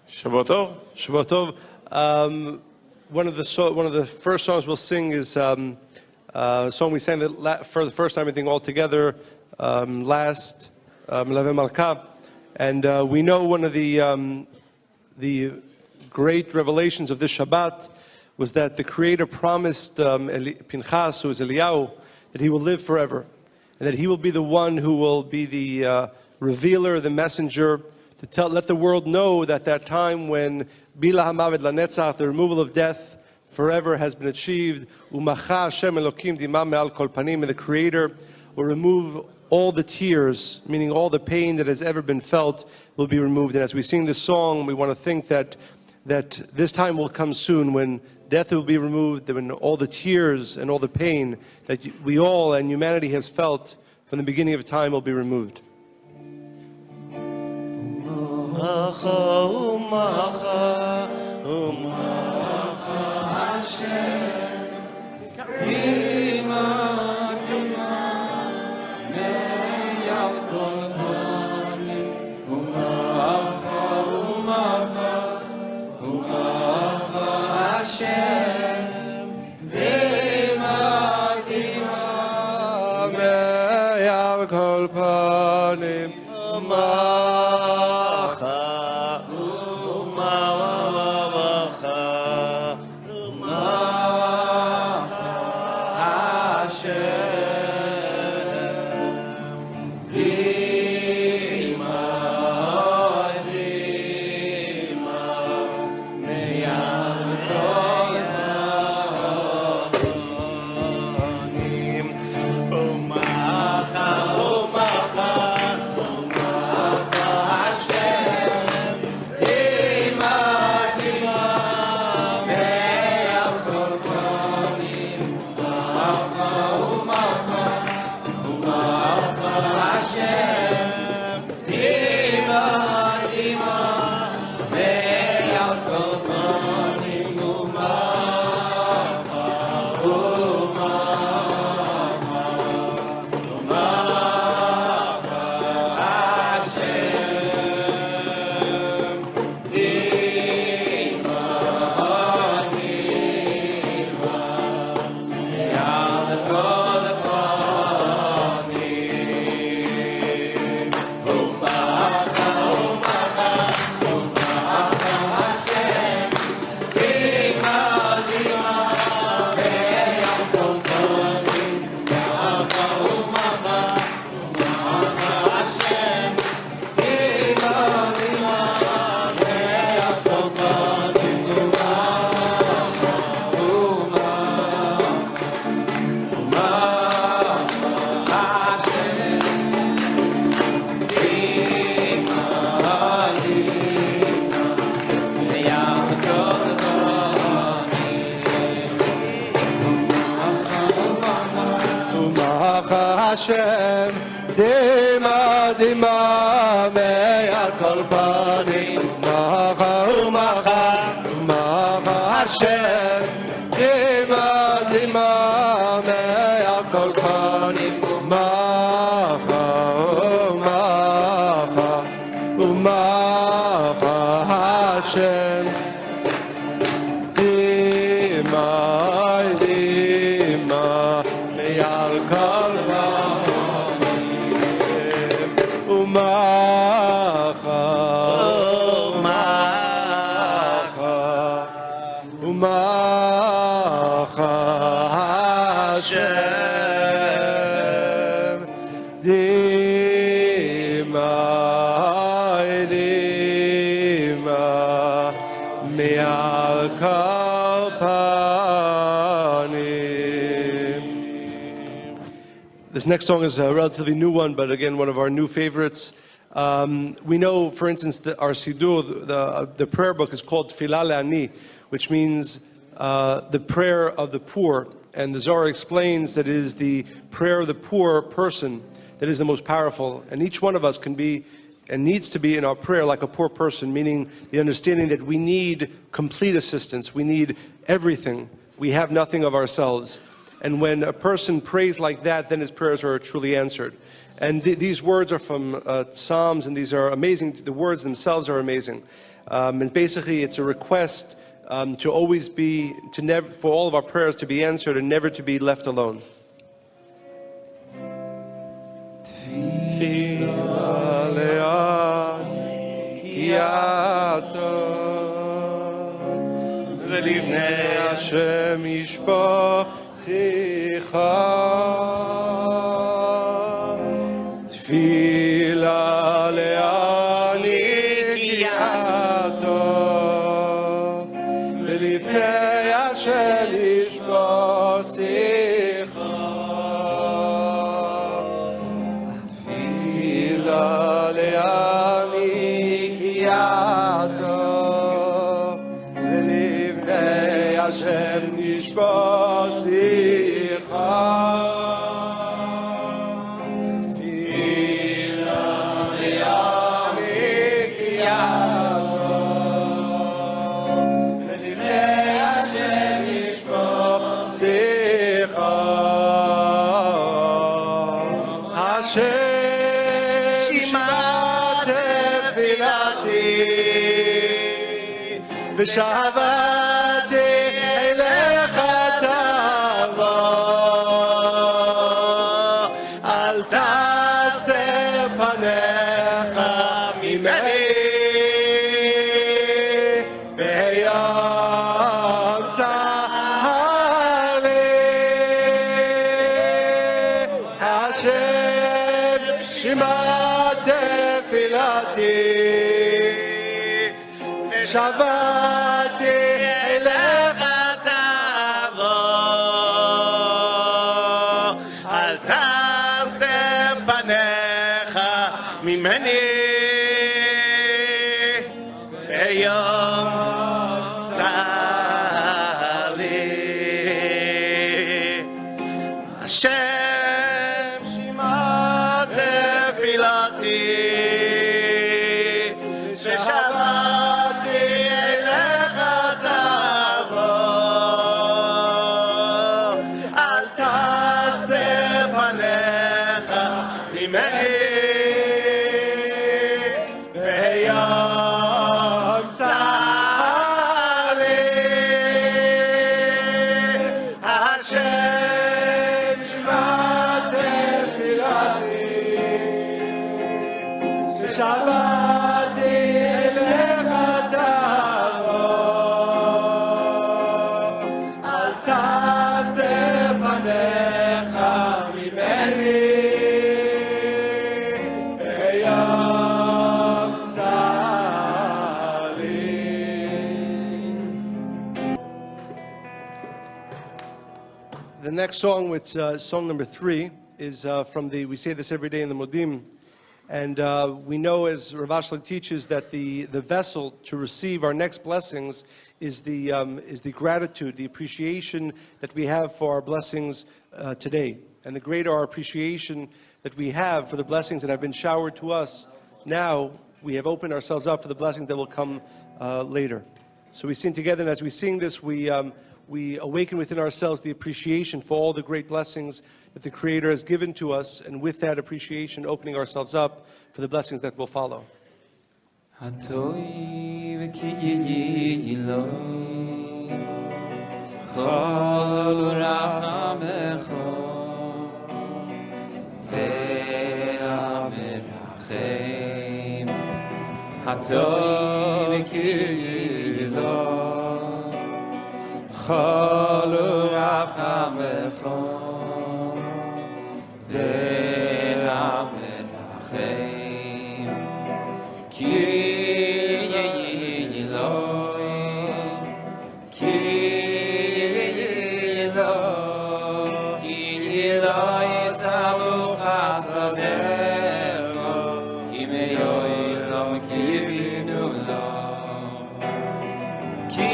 Shavua Tov. Shavua Tov. One of the first songs we'll sing is a song we sang for the first time, I think, all together last Melave Malka, and we know one of the great revelations of this Shabbat was that the Creator promised Pinchas, who is Eliyahu, that he will live forever, and that he will be the one who will be the revealer, the messenger, to let the world know that that time when Bila Hamavet Lanetzach, the removal of death forever, has been achieved. Umacha Hashem Elokim Dimam Me'al Kol Panim, and the Creator will remove all the tears, meaning all the pain that has ever been felt, will be removed. And as we sing this song, we want to think that this time will come soon when death will be removed, when all the tears and all the pain that we all and humanity has felt from the beginning of time will be removed. Hashem, Dima, Dima, Me'al Kol Panim, Umacha, Umacha, Umacha, Hashem, Dima, Dima, Me'al Kol Panim, Umacha, Umacha, Umacha, Hashem, Dima, Dima, Me'al Kol This next song is a relatively new one, but again, one of our new favorites. We know, for instance, that our Siddur, the prayer book, is called Tfilah Le'ani, which means the prayer of the poor. And the Zohar explains that it is the prayer of the poor person that is the most powerful. And each one of us can be and needs to be in our prayer like a poor person, meaning the understanding that we need complete assistance. We need everything. We have nothing of ourselves. And when a person prays like that, then his prayers are truly answered. And these words are from Psalms, and these are amazing. The words themselves are amazing. And basically, it's a request to always be, for all of our prayers to be answered and never to be left alone. ושבתי אליך תבוא, אל תסתר פניך ממני, ביום צר לי, השם שמע תפילתי, שבתי אליך תבוא, אל תסתר פניך ממני, ביום צר לי. השם שמע תפילתי, שבתי אליך תבוא, אל תסתר פניך ממני, ביום צר לי. The next song, which song number 3, is from the, we say this every day in the Modim. And we know, as Rav Ashlag teaches, that the vessel to receive our next blessings is the gratitude, the appreciation that we have for our blessings today. And the greater our appreciation that we have for the blessings that have been showered to us, now we have opened ourselves up for the blessings that will come later. So we sing together, and as we sing this, we awaken within ourselves the appreciation for all the great blessings that the Creator has given to us, and with that appreciation, opening ourselves up for the blessings that will follow. Chol urachamecha ve'amerachem ki yiloi salu chasadecha ki meyoilam ki yivinu lo ki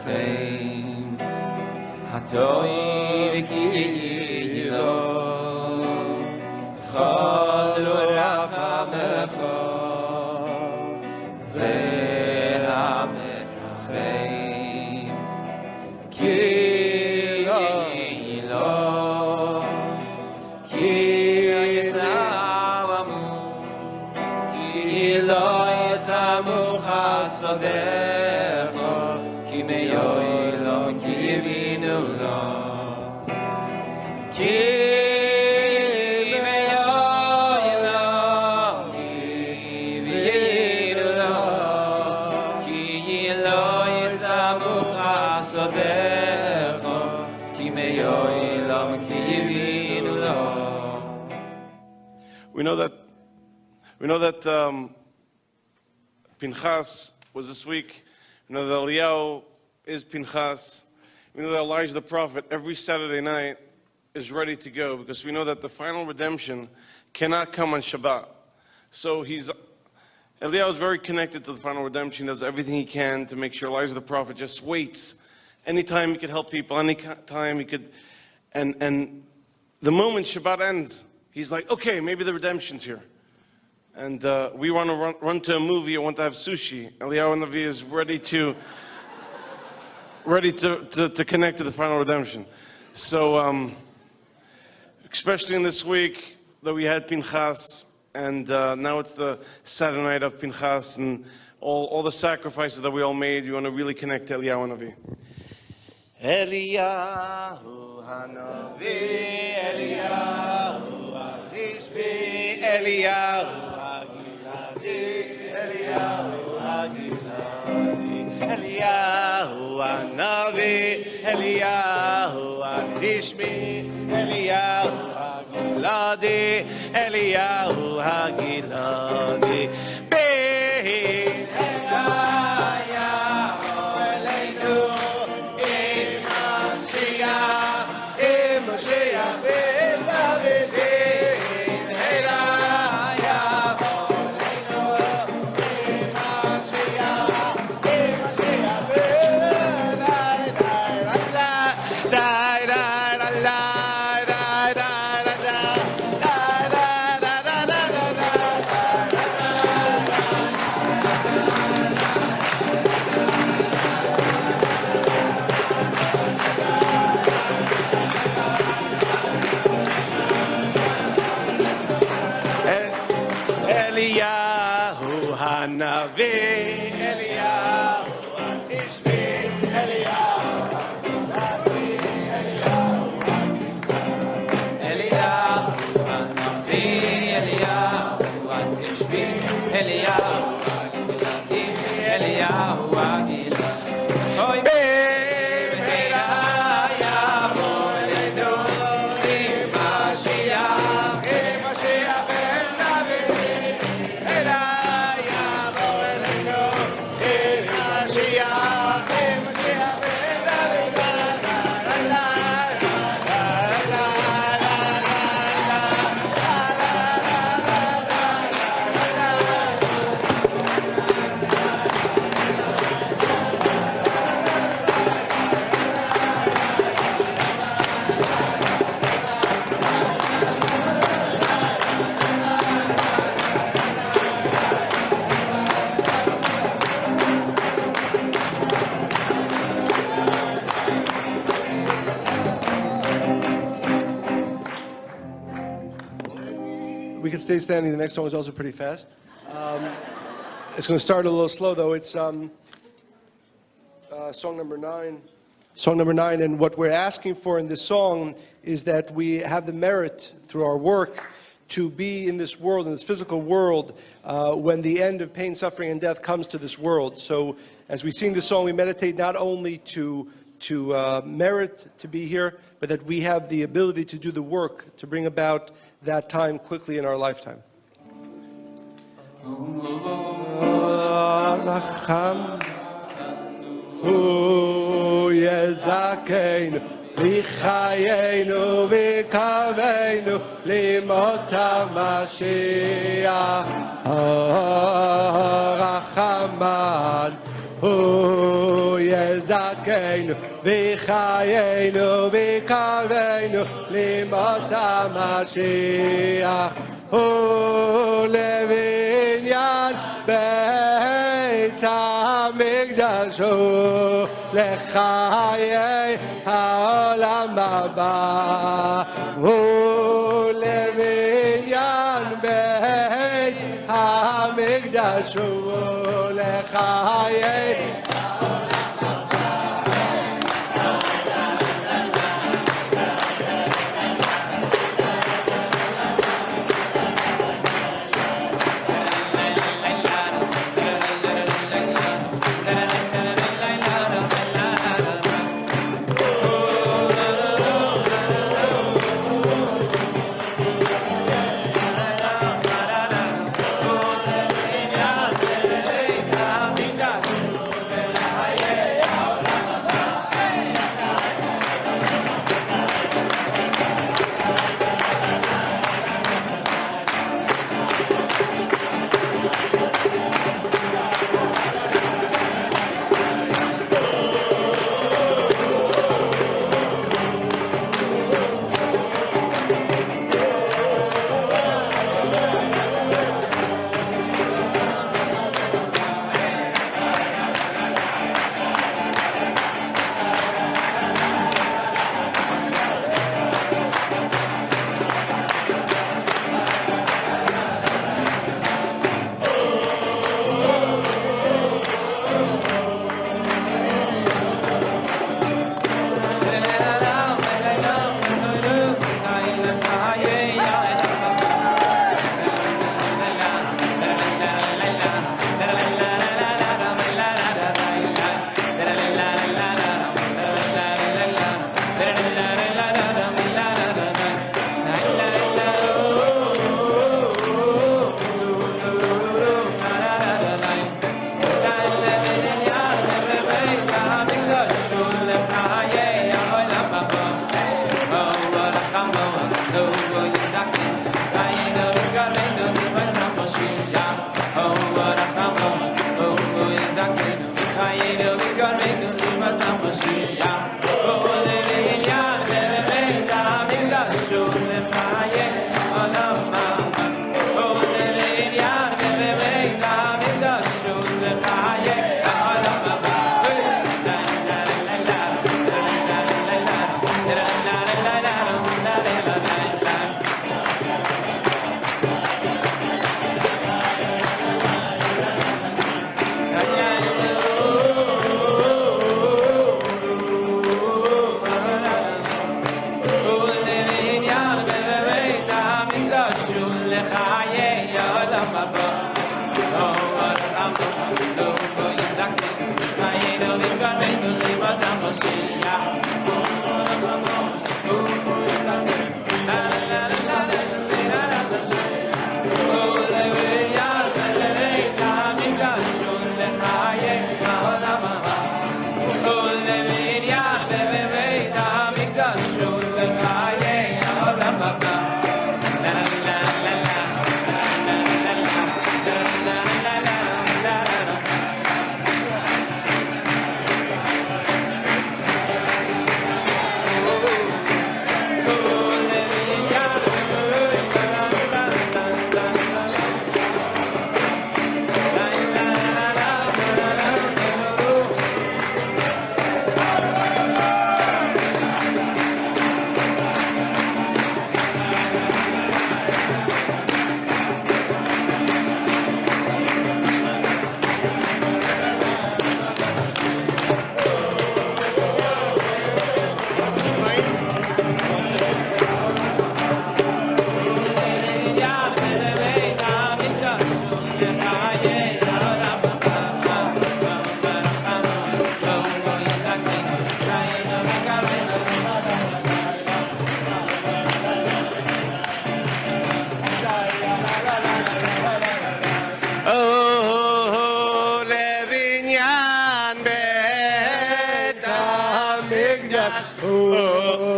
rachem hatoy v'kiyilo chalu rachamecha ve'amerachem kiyilo kiyizawamu kiyilo yitamu chasadecha ki meyoylo ki yivinu lo ki meyoylo ki yivinu lo ki yilo yisamu chasadecha ki meyoylo ki yivinu lo. We know that Pinchas was this week. We know that Eliyahu is Pinchas. We know that Elijah the prophet every Saturday night is ready to go because we know that the final redemption cannot come on Shabbat. So Eliyahu is very connected to the final redemption, does everything he can to make sure Elijah the prophet just waits. Anytime he could help people, anytime he could, and the moment Shabbat ends, he's like, okay, maybe the redemption's here. And we want to run to a movie, I want to have sushi. Eliyahu Navi is ready to connect to the final redemption. So, especially in this week that we had Pinchas, and now it's the Saturday night of Pinchas, and all the sacrifices that we all made, we want to really connect to Eliyahu Navi. Eliyahu Hanavi, Eliyahu Hatishbi, Eliyahu Eliyahu Hagiladi, Eliyahu Hanavi, Eliyahu Hatishbi, Eliyahu Hagiladi, Eliyahu Hagiladi. Behi Eliyahu Eleinu, Mashiach Ben David. Hanavi, Eliyahu Hatishbi, Eliyahu Hanavi, Eliyahu Hanavi, Eliyahu Hatishbi, Eliyahu Hagiladi, Eliyahu Hagiladi. Oy be'era yavo elenu, Mashiach, Mashiach ben David. We can stay standing. The next song is also pretty fast. It's going to start a little slow, though. It's song number 9. Song number 9, and what we're asking for in this song is that we have the merit through our work to be in this world, in this physical world, when the end of pain, suffering, and death comes to this world. So as we sing this song, we meditate not only to merit to be here, but that we have the ability to do the work to bring about that time quickly in our lifetime. V'chayenu v'kavenu limot HaMashiach Rachaman Hu Yezakeinu דרכנו וחיינו וקרבנו למות המשיח ולבניין בית המקדש לחיי העולם הבא ולבניין בית המקדש לחיי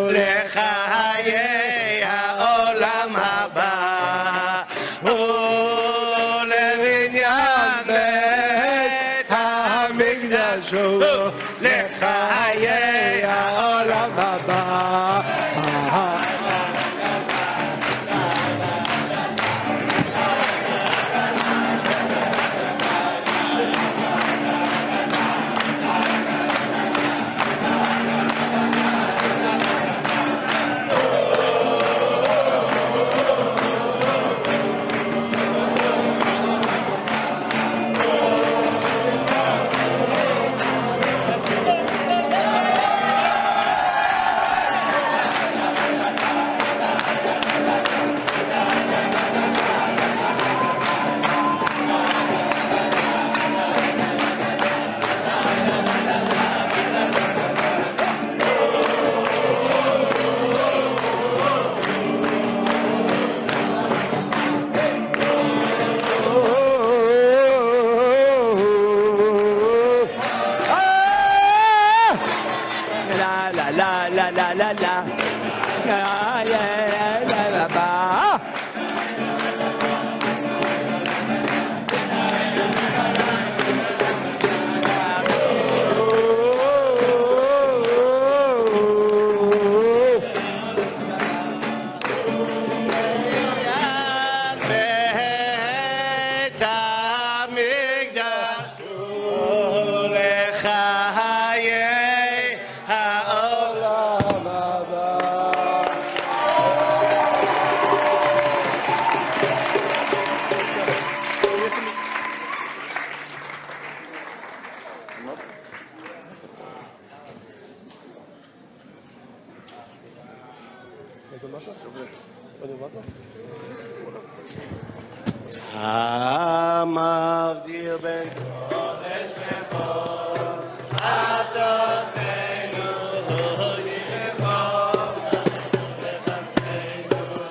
לחיי העולם הבא ולבניין בית המקדש לחיי העולם הבא. המבדיל בין קודש לחול, חטאותינו ימחול, וחסדנו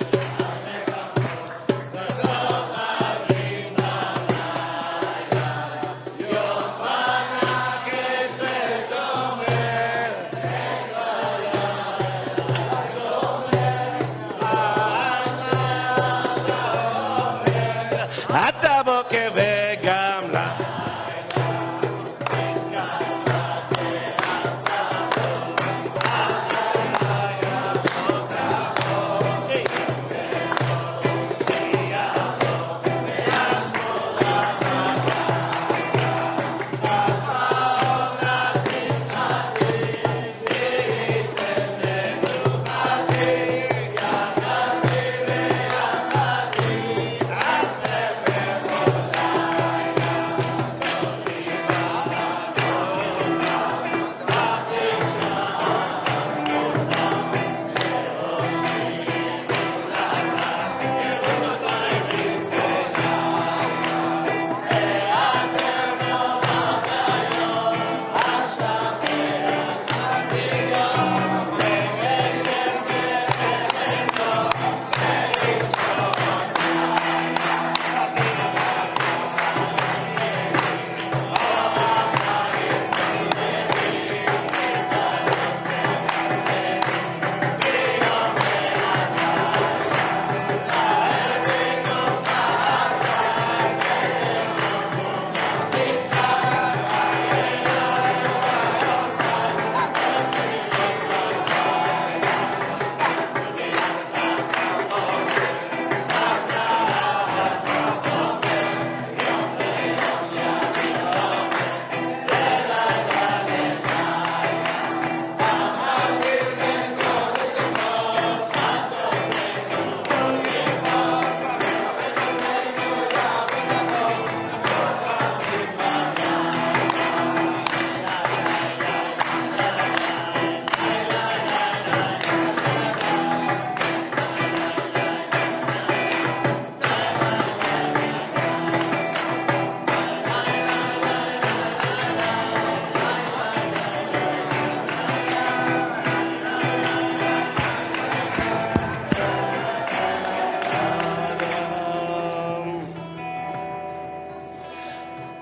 וכוכבים בלילה, יום פנה כסף אומר, אתה בוקר וגם לילה,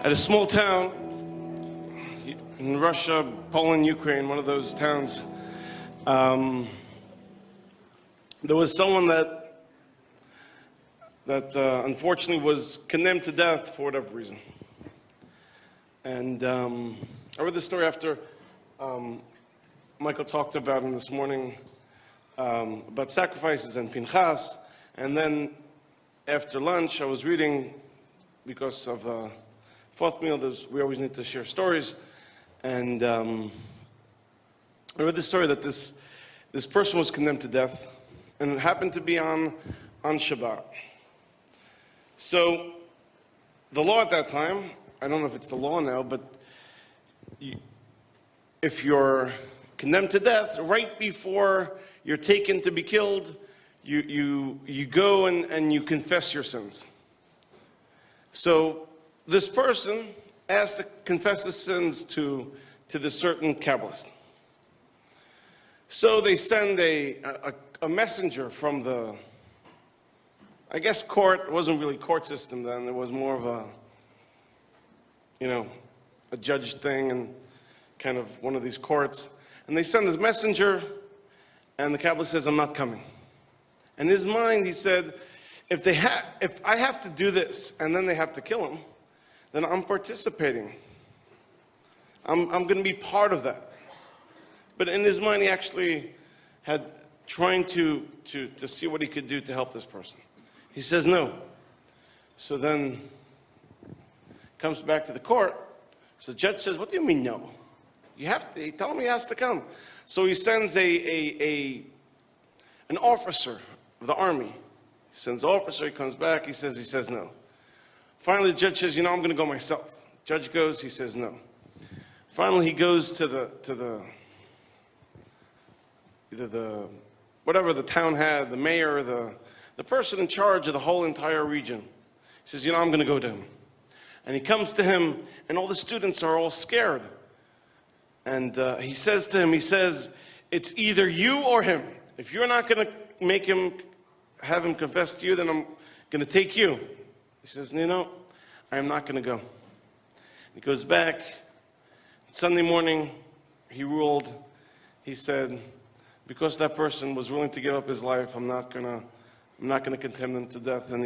at a small town in Russia, Poland, Ukraine, one of those towns, there was someone that unfortunately was condemned to death for whatever reason. And I read the story after Michael talked about in this morning about sacrifices and Pinchas. And then after lunch, I was reading, because of fourth meal, we always need to share stories. And I read the story that this person was condemned to death, and it happened to be on Shabbat. So the law at that time, I don't know if it's the law now, but if you're condemned to death, right before you're taken to be killed, you go and you confess your sins. So this person asked to confess his sins to the certain Kabbalist. So they send a messenger from the, I guess, court. It wasn't really court system then. It was more of a judge thing and kind of one of these courts. And they send this messenger, and the Kabbalist says, I'm not coming. In his mind, he said, if I have to do this and then they have to kill him, then I'm participating. I'm going to be part of that. But in his mind, he actually had trying to see what he could do to help this person. He says no. So then comes back to the court. So the judge says, what do you mean no? You have to tell him he has to come. So he sends an officer of the army. He sends the officer, he comes back, he says no. Finally the judge says, I'm going to go myself. Judge goes, he says no. Finally he goes to either the whatever the town had, the mayor, the person in charge of the whole entire region. He says, I'm going to go to him. And he comes to him, and all the students are all scared. And he says to him, it's either you or him. If you're not going to have him confess to you, then I'm going to take you. He says, I am not going to go. He goes back. Sunday morning, he ruled. He said, because that person was willing to give up his life, I'm not going to condemn them to death, and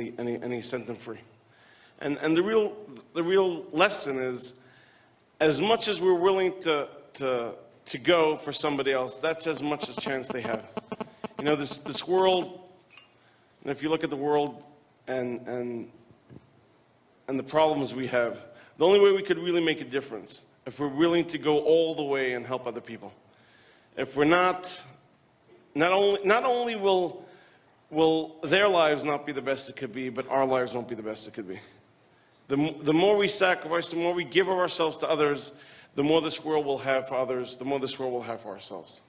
he sent them free. And the real lesson is, as much as we're willing to go for somebody else, that's as much as chance they have. This world, and if you look at the world and the problems we have, the only way we could really make a difference, if we're willing to go all the way and help other people. If we're not only will their lives not be the best it could be, but our lives won't be the best it could be. The more we sacrifice, the more we give of ourselves to others, the more this world will have for others, the more this world will have for ourselves.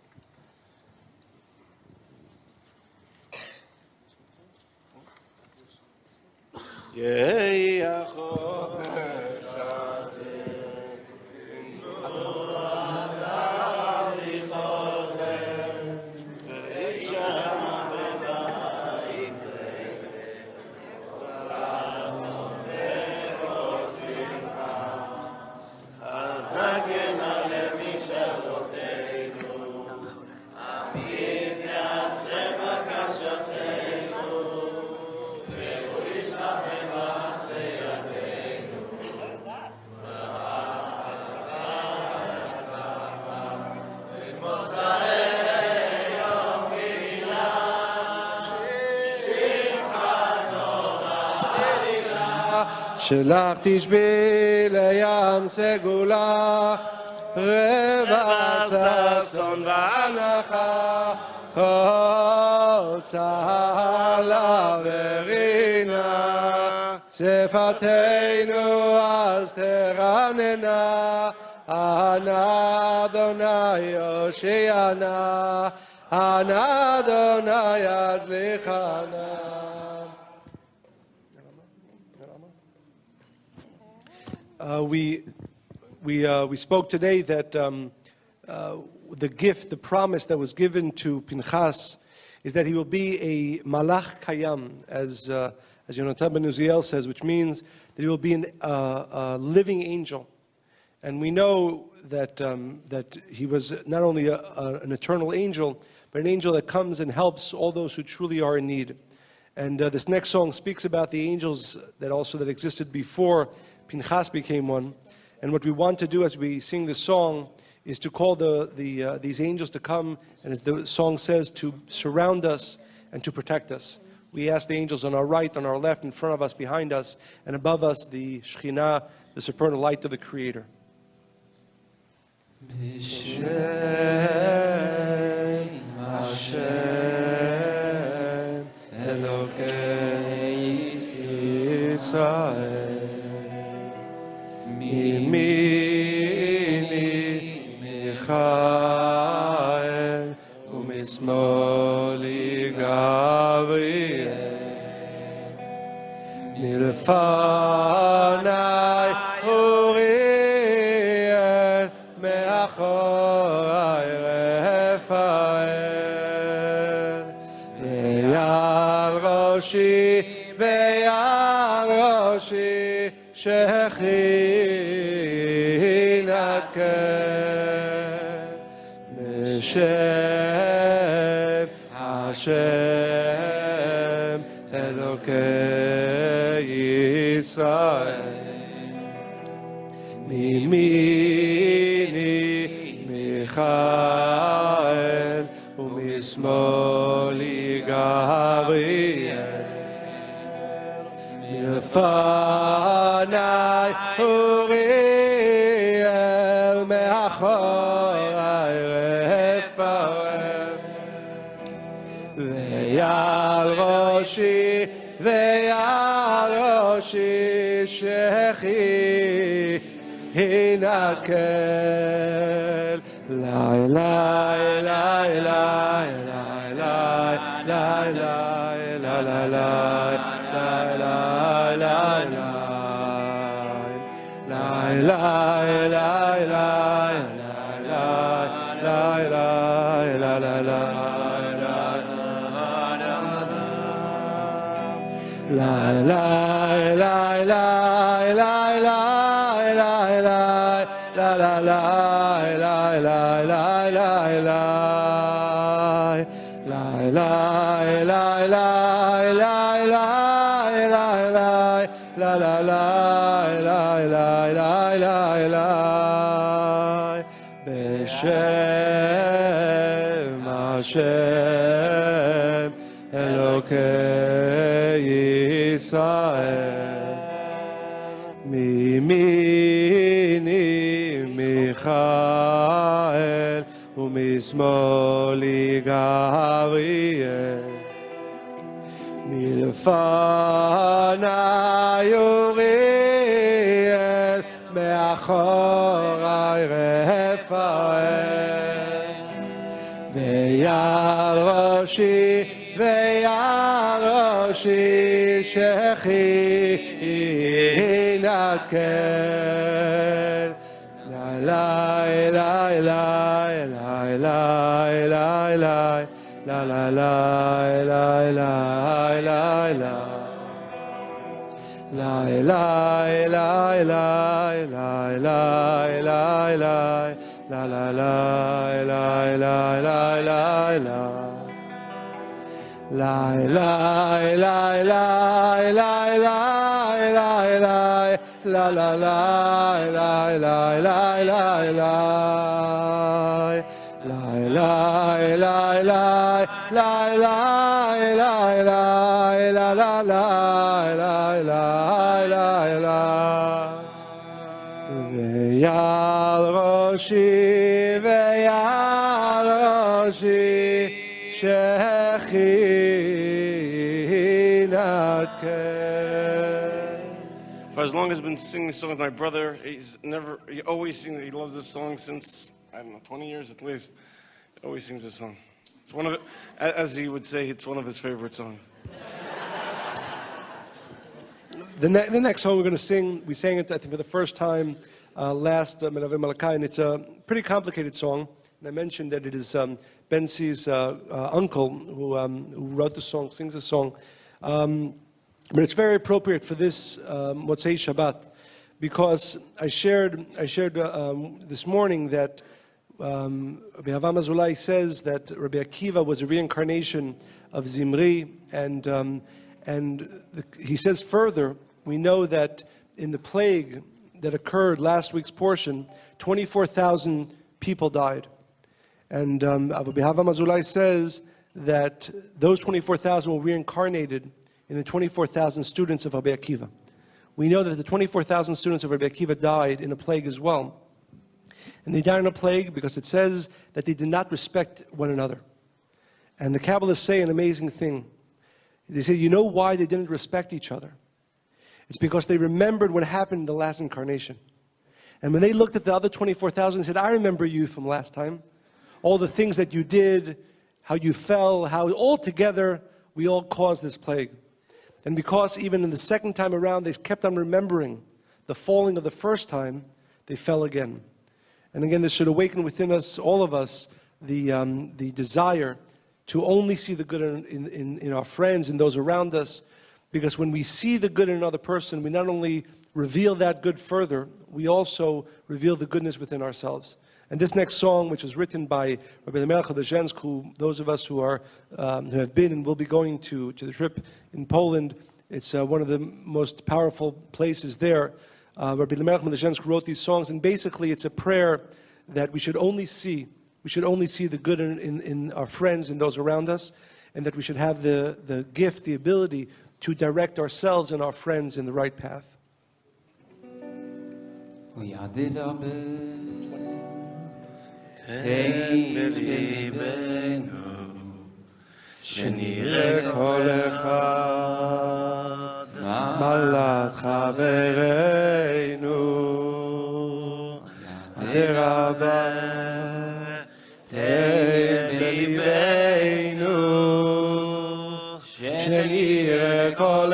שלך תשבי לים סגולה, רבע ששון ואנחה, כל צהלה ורינה, שפתנו אז תרננה, אנא אדוני הושיענה, אנא אדוני יצליחנה. We spoke today that the gift, the promise that was given to Pinchas is that he will be a malach kayam, as Yonatan ben Uziel says, which means that he will be a living angel. And we know that he was not only an eternal angel, but an angel that comes and helps all those who truly are in need. And this next song speaks about the angels that existed before Pinchas became one. And what we want to do as we sing this song is to call these angels to come, and as the song says, to surround us and to protect us. We ask the angels on our right, on our left, in front of us, behind us, and above us, the Shekhinah, the supernal light of the Creator. B'Shem Hashem Elokei Yisrael Mimini Michael Umismoli Gabriel Milfanai Uriel Me'achorai Rafael Ve'al Roshi Ve'al Roshi Shechinat B'Shem Hashem Elokei Yisrael Mimini Michael Umismoli Gabriel Milfanai Uriel Me'achorai Rafael Ve'al Roshi Ve'al Roshi Shechinat Lai lai lai lai lai lai lai lai la la lai lai lai lai lai lai lai lai lai lai la la lai lai lai lai lai lai la la la la la la la la la la la la la la la la la B'Shem Hashem Elokei Yisrael Mimini Michael Umismoli Gabriel Milfanai Uriel Me'achorai Rafael Ve'al Roshi Ve'al Roshi Shechinat Lai lai lai lai lai lai lai la la lai lai lai lai lai lai lai lai lai lai lai lai la la lai lai lai lai lai lai lai lai lai lai lai lai la la lai lai lai lai lai lai lai lai lai lai lai lai la la lai lai lai lai Ve'al Roshi Ve'al Roshi Shechinat For as long as I've been singing this song with my brother, he always sings, he loves this song since, I don't know, 20 years at least. He always sings this song. It's one of it, as he would say, it's one of his favorite songs. The next song we're going to sing, we sang it, I think, for the first time last Melave Malka, and it's a pretty complicated song. And I mentioned that it is Bensie's uncle who wrote the song, sings the song. But it's very appropriate for this Motzei Shabbat, because I shared this morning that Rabbi Avam Azulai says that Rabbi Akiva was a reincarnation of Zimri, and he says further, we know that in the plague that occurred last week's portion, 24,000 people died. And Rabbi Hava Mazulai says that those 24,000 were reincarnated in the 24,000 students of Rabbi Akiva. We know that the 24,000 students of Rabbi Akiva died in a plague as well. And they died in a plague because it says that they did not respect one another. And the Kabbalists say an amazing thing. They say, you know why they didn't respect each other? It's because they remembered what happened in the last incarnation. And when they looked at the other 24,000, they said, I remember you from last time. All the things that you did, how you fell, how all together we all caused this plague. And because even in the second time around, they kept on remembering the falling of the first time, they fell again. And again, this should awaken within us, all of us, the desire to only see the good in our friends and those around us. Because when we see the good in another person, we not only reveal that good further, we also reveal the goodness within ourselves. And this next song, which was written by Rabbi Melka, who those of us who have been and will be going to the trip in Poland, it's one of the most powerful places there. Rabbi Melka wrote these songs, and basically it's a prayer that we should only see the good in our friends and those around us, and that we should have the gift, the ability to direct ourselves and our friends in the right path. תן בליבנו שנראה כל אחד מעלת חברינו הדרבה תן בליבנו שנראה כל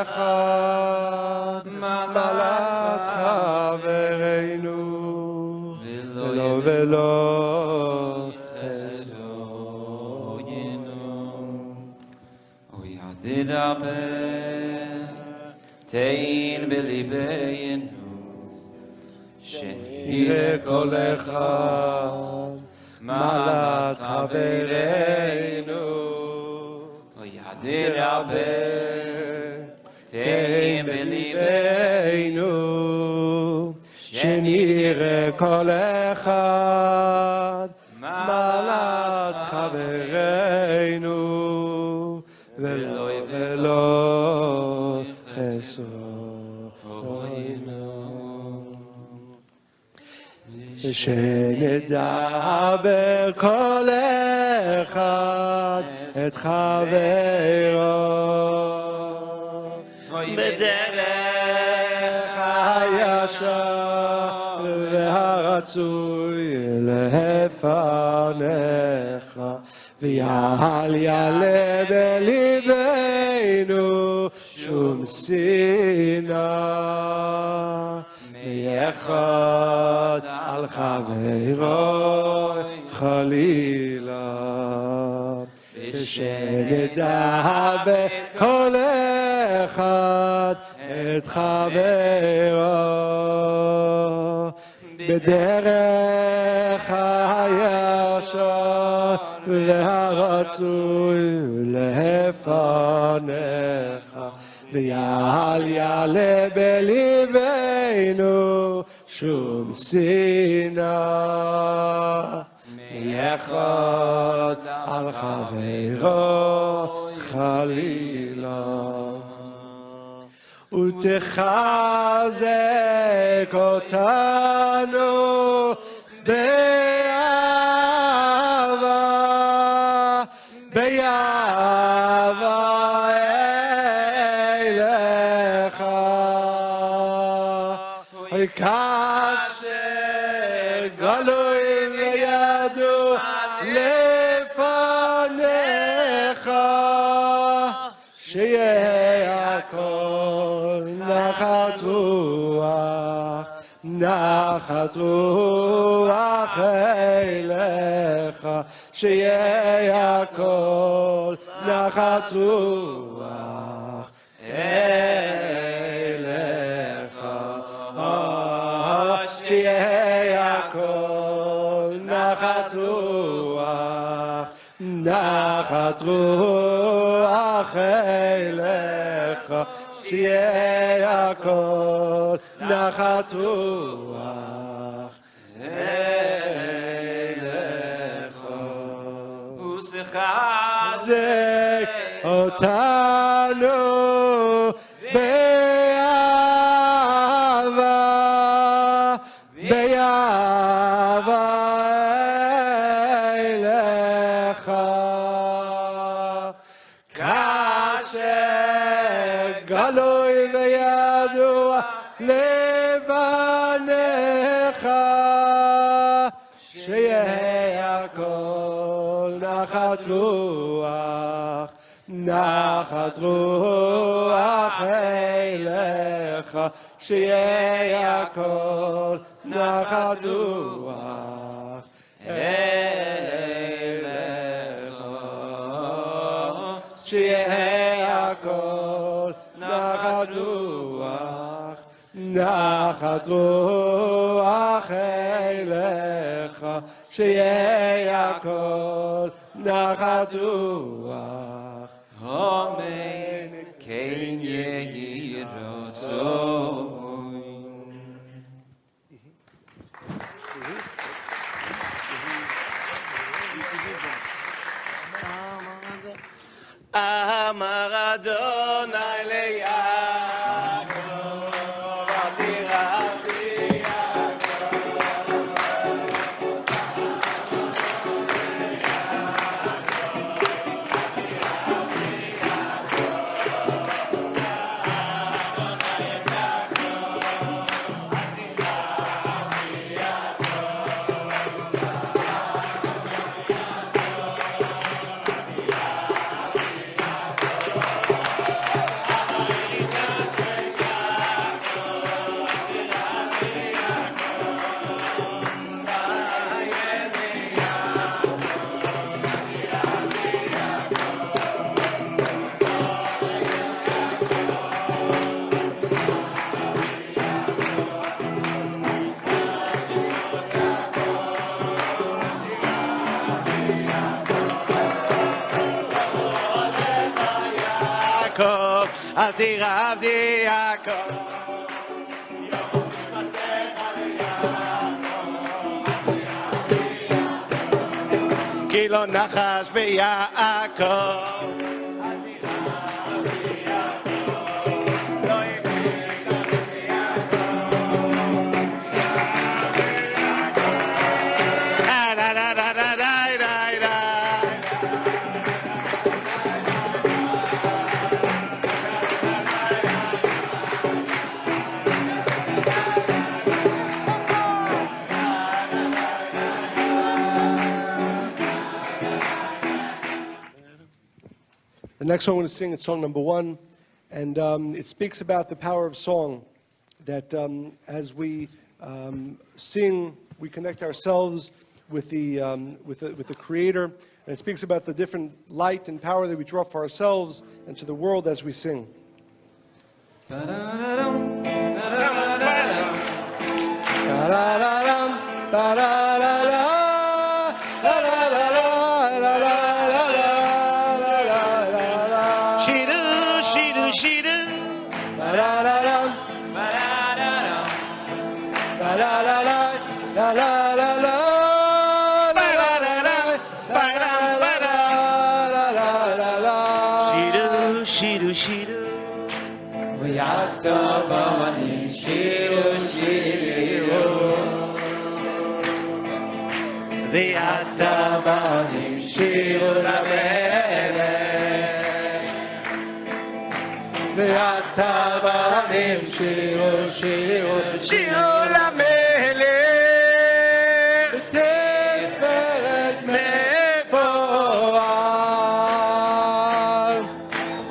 אחד מעלת חברינו ולא תן בליבנו שנראה כל אחד מעלת חברינו תן בליבנו שנראה כל אחד מעלת חברינו ולא חסרנו שנדבר כל אחד את חברו בדרך הישר והרצוי לפניך ויעלה בליבנו שום שנאה מאחד על חברו חלילה ושנדע בכל אחד את חברו בדרך הישר והרצוי לפניך ויעלה בליבנו שום שנאה מאחד על חברו חלילה ותחזק אותנו באהבה אליך כאשר גלוי וידוע לפניך שיהיה הכל נחת רוח אליך שיהיה הכל נחת רוח אליך שיהיה הכל נחת רוח אליך שיהיה הכל נחת רוח ושחזק אותנו באהבה, באהבה אליך. כאשר גלוי וידוע לבניך, שיהיה הכל נחת רוח, נחת רוח אליך, שיהיה הכל נחת רוח אליך, שיהיה הכל נחת רוח, נחת רוח אליך, שיהיה הכל נחת רוח. אמן כן יהי רצון. אמר אדוני ליעקב, אל תיראי אל תיראי יעקב, יום משפטך ליעקב, כי לא נחש ביעקב. The next song I'm going to sing is song number 1, and it speaks about the power of song, that as we sing, we connect ourselves with the Creator, and it speaks about the different light and power that we draw for ourselves and to the world as we sing. ויתבנים שירו שירו, ויתבנים שירו למלך, ויתבנים שירו שירו שירו למלך, בתפארת מפואר,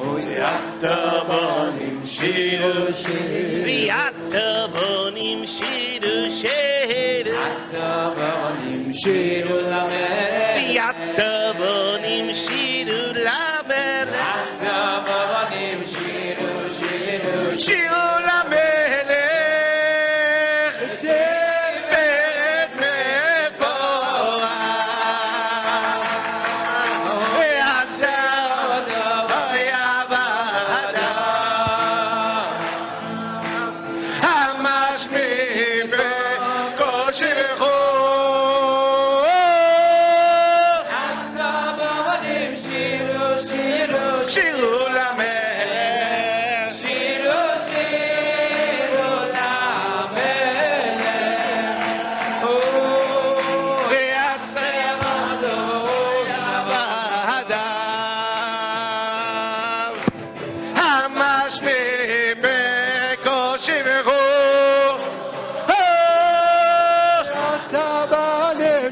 ויתבנים שירו שירו, ויתבנים שירו שירו, ויתבנים שירו למלך, ויתבנים שירו למלך, ויתבנים שירו שירו שירו למלך, בתפארת מפואר, ועכשיו אויב האדם המשמיעים בקושי וחור.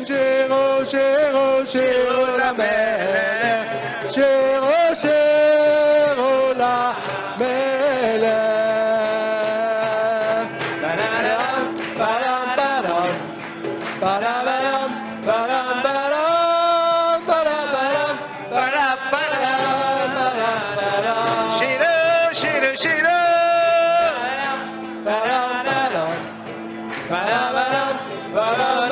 שירו שירו שירו למלך שירו שירו למלך בלם בלם בלם בלם בלם בלם בלם בלם שירו שירו שירו בלם בלם בלם בלם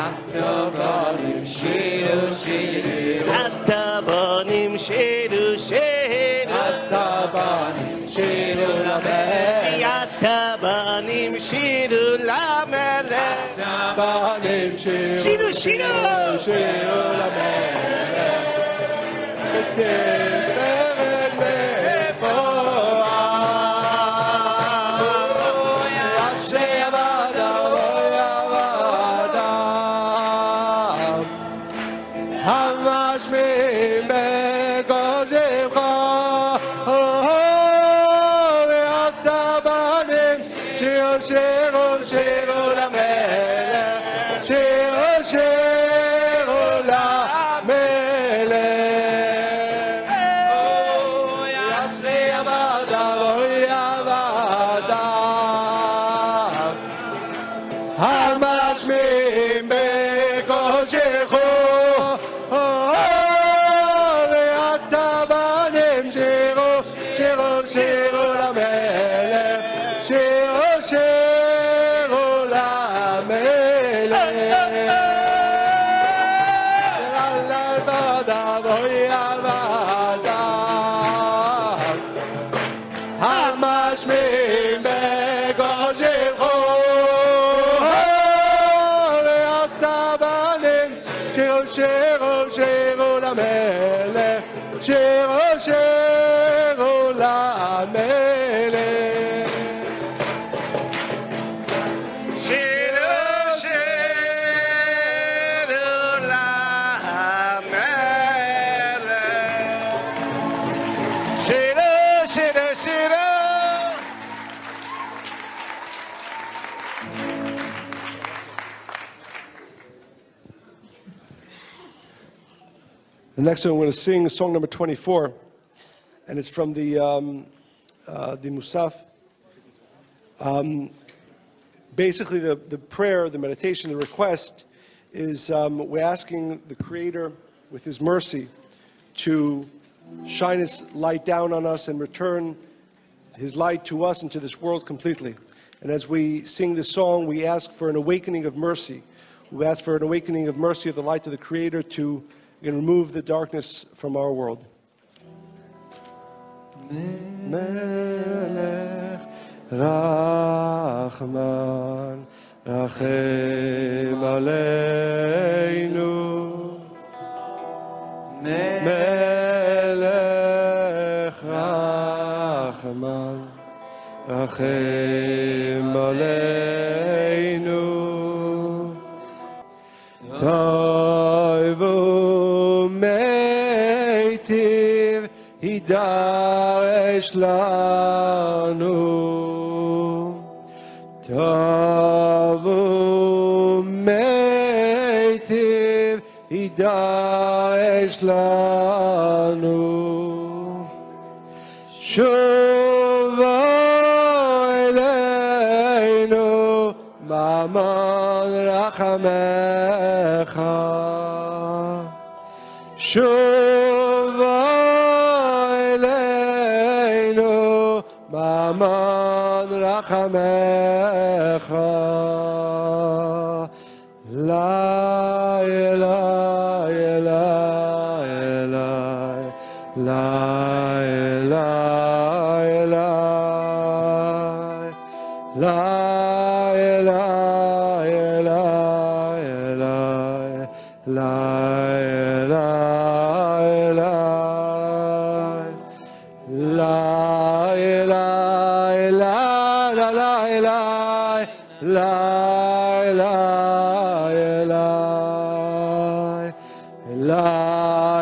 Atabanim shiru shiru Atabanim shiru shiru Atabanim shiru lamelech Atabanim shiru lamelech Atabanim shiru shiru shiru lamelech B'teferet mefoah Yashem Adam Hamashmim begodzimcha ve'atabanim shiru shiru shiru lamelech shiru shiru lamelech Yashem Adam Hamashmim begodzimcha שירו למלך, שירו שירו למלך. אללה בדם אוי אבדם, המשמיעים בגוזיכו, והטבנים, שירו שירו שירו למלך, שירו שירו למלך שירו שירו למלך שירו שירו שירו The next one I'm going to sing is song number 24, and it's from the Musaf. Basically, the prayer, the meditation, the request is we're asking the Creator, with His mercy, to shine His light down on us and return His light to us and to this world completely. And as we sing this song, we ask for an awakening of mercy. We ask for an awakening of mercy of the light of the Creator to remove the darkness from our world. Melech Rachman Rachem Aleinu Melech Rachman Rachem Aleinu Toivu Meitiv Hidaresh Lanu Toivu Meitiv Hidaresh Lanu Shuvo Eleinu Mamon Rachamecha Shuvo Eleinu Mamon Rachamecha La Elai Elai Elai La Elai Elai La Elai Elai Elai La Elai Elai La Elai Elai La Elai La Elai Elai La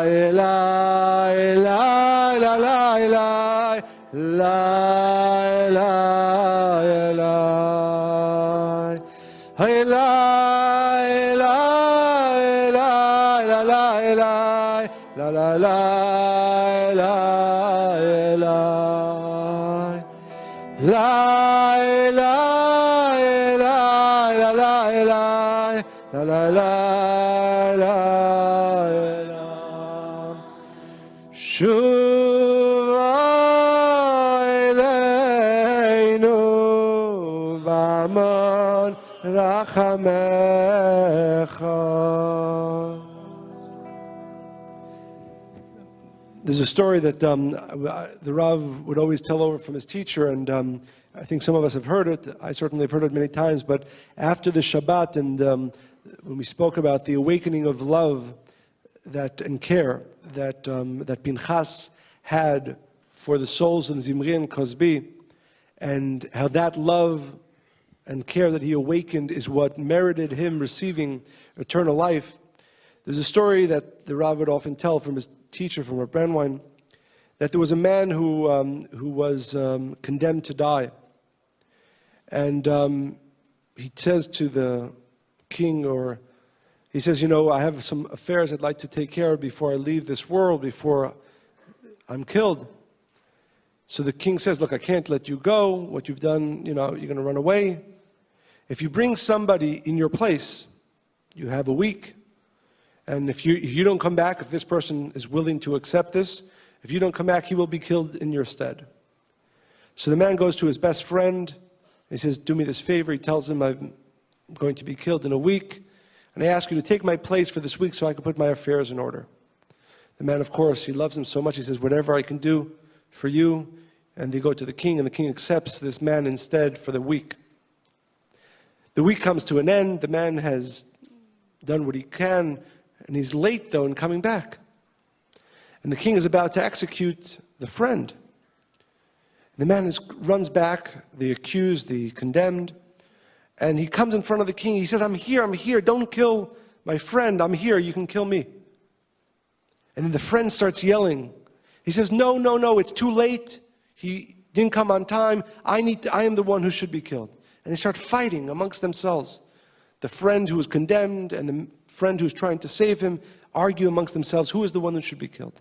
Elai Elai La There's a story that the Rav would always tell over from his teacher, and I think some of us have heard it. I certainly have heard it many times. But after the Shabbat, and when we spoke about the awakening of love and care that Pinchas had for the souls of Zimri and Cosbi, and how that love and care that he awakened is what merited him receiving eternal life. There's a story that the Rav would often tell from his teacher, from Rav Brandwein, that there was a man who was condemned to die. And he says to the king, or he says, I have some affairs I'd like to take care of before I leave this world, before I'm killed. So the king says, look, I can't let you go. What you've done, you're going to run away. If you bring somebody in your place, you have a week. And if you don't come back, if this person is willing to accept this, if you don't come back, he will be killed in your stead. So the man goes to his best friend. He says, do me this favor. He tells him, I'm going to be killed in a week. And I ask you to take my place for this week so I can put my affairs in order. The man, of course, he loves him so much. He says, whatever I can do for you. And they go to the king, and the king accepts this man instead for the week. The week comes to an end. The man has done what he can. And he's late, though, in coming back. And the king is about to execute the friend. The man runs back, the accused, the condemned. And he comes in front of the king. He says, I'm here. Don't kill my friend. I'm here. You can kill me. And then the friend starts yelling. He says, no, it's too late. He didn't come on time. I am the one who should be killed. And they start fighting amongst themselves. The friend who was condemned and the friend who's trying to save him argue amongst themselves who is the one that should be killed.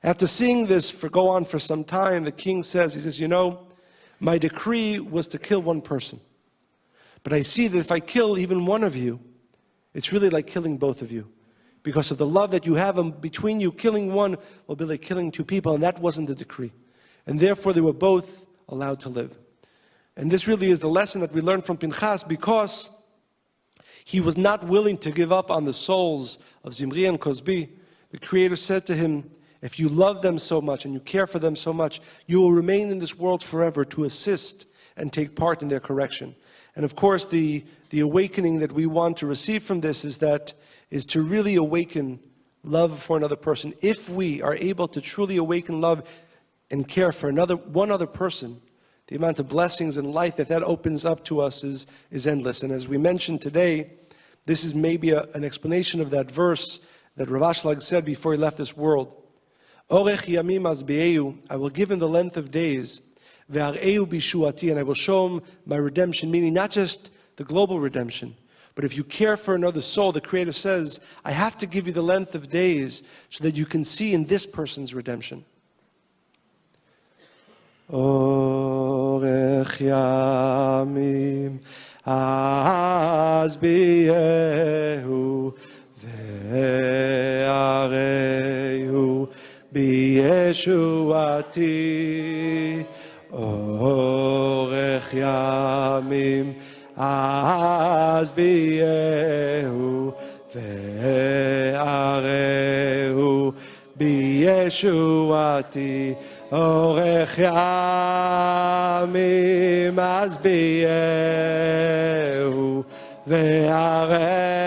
After seeing this go on for some time, the king says, my decree was to kill one person. But I see that if I kill even one of you, it's really like killing both of you. Because of the love that you have between you, killing one will be like killing two people, and that wasn't the decree. And therefore they were both allowed to live. And this really is the lesson that we learn from Pinchas, because he was not willing to give up on the souls of Zimri and Cosbi. The Creator said to him, if you love them so much and you care for them so much, you will remain in this world forever to assist and take part in their correction. And of course, the awakening that we want to receive from this is to really awaken love for another person. If we are able to truly awaken love and care for one other person, the amount of blessings and light that opens up to us is endless. And as we mentioned today, this is maybe an explanation of that verse that Rav Ashlag said before he left this world. Orech yamim azbe'eu, I will give him the length of days, ve'ar'eu bishuati, and I will show him my redemption, meaning not just the global redemption, but if you care for another soul, the Creator says, I have to give you the length of days so that you can see in this person's redemption. Orech yamim azbe'eu ve'ar'eu biyeshuati, orech yamim azbe'eu ve'ar'eu biyeshuati, orech yamim azbe'eu ve'ar'eu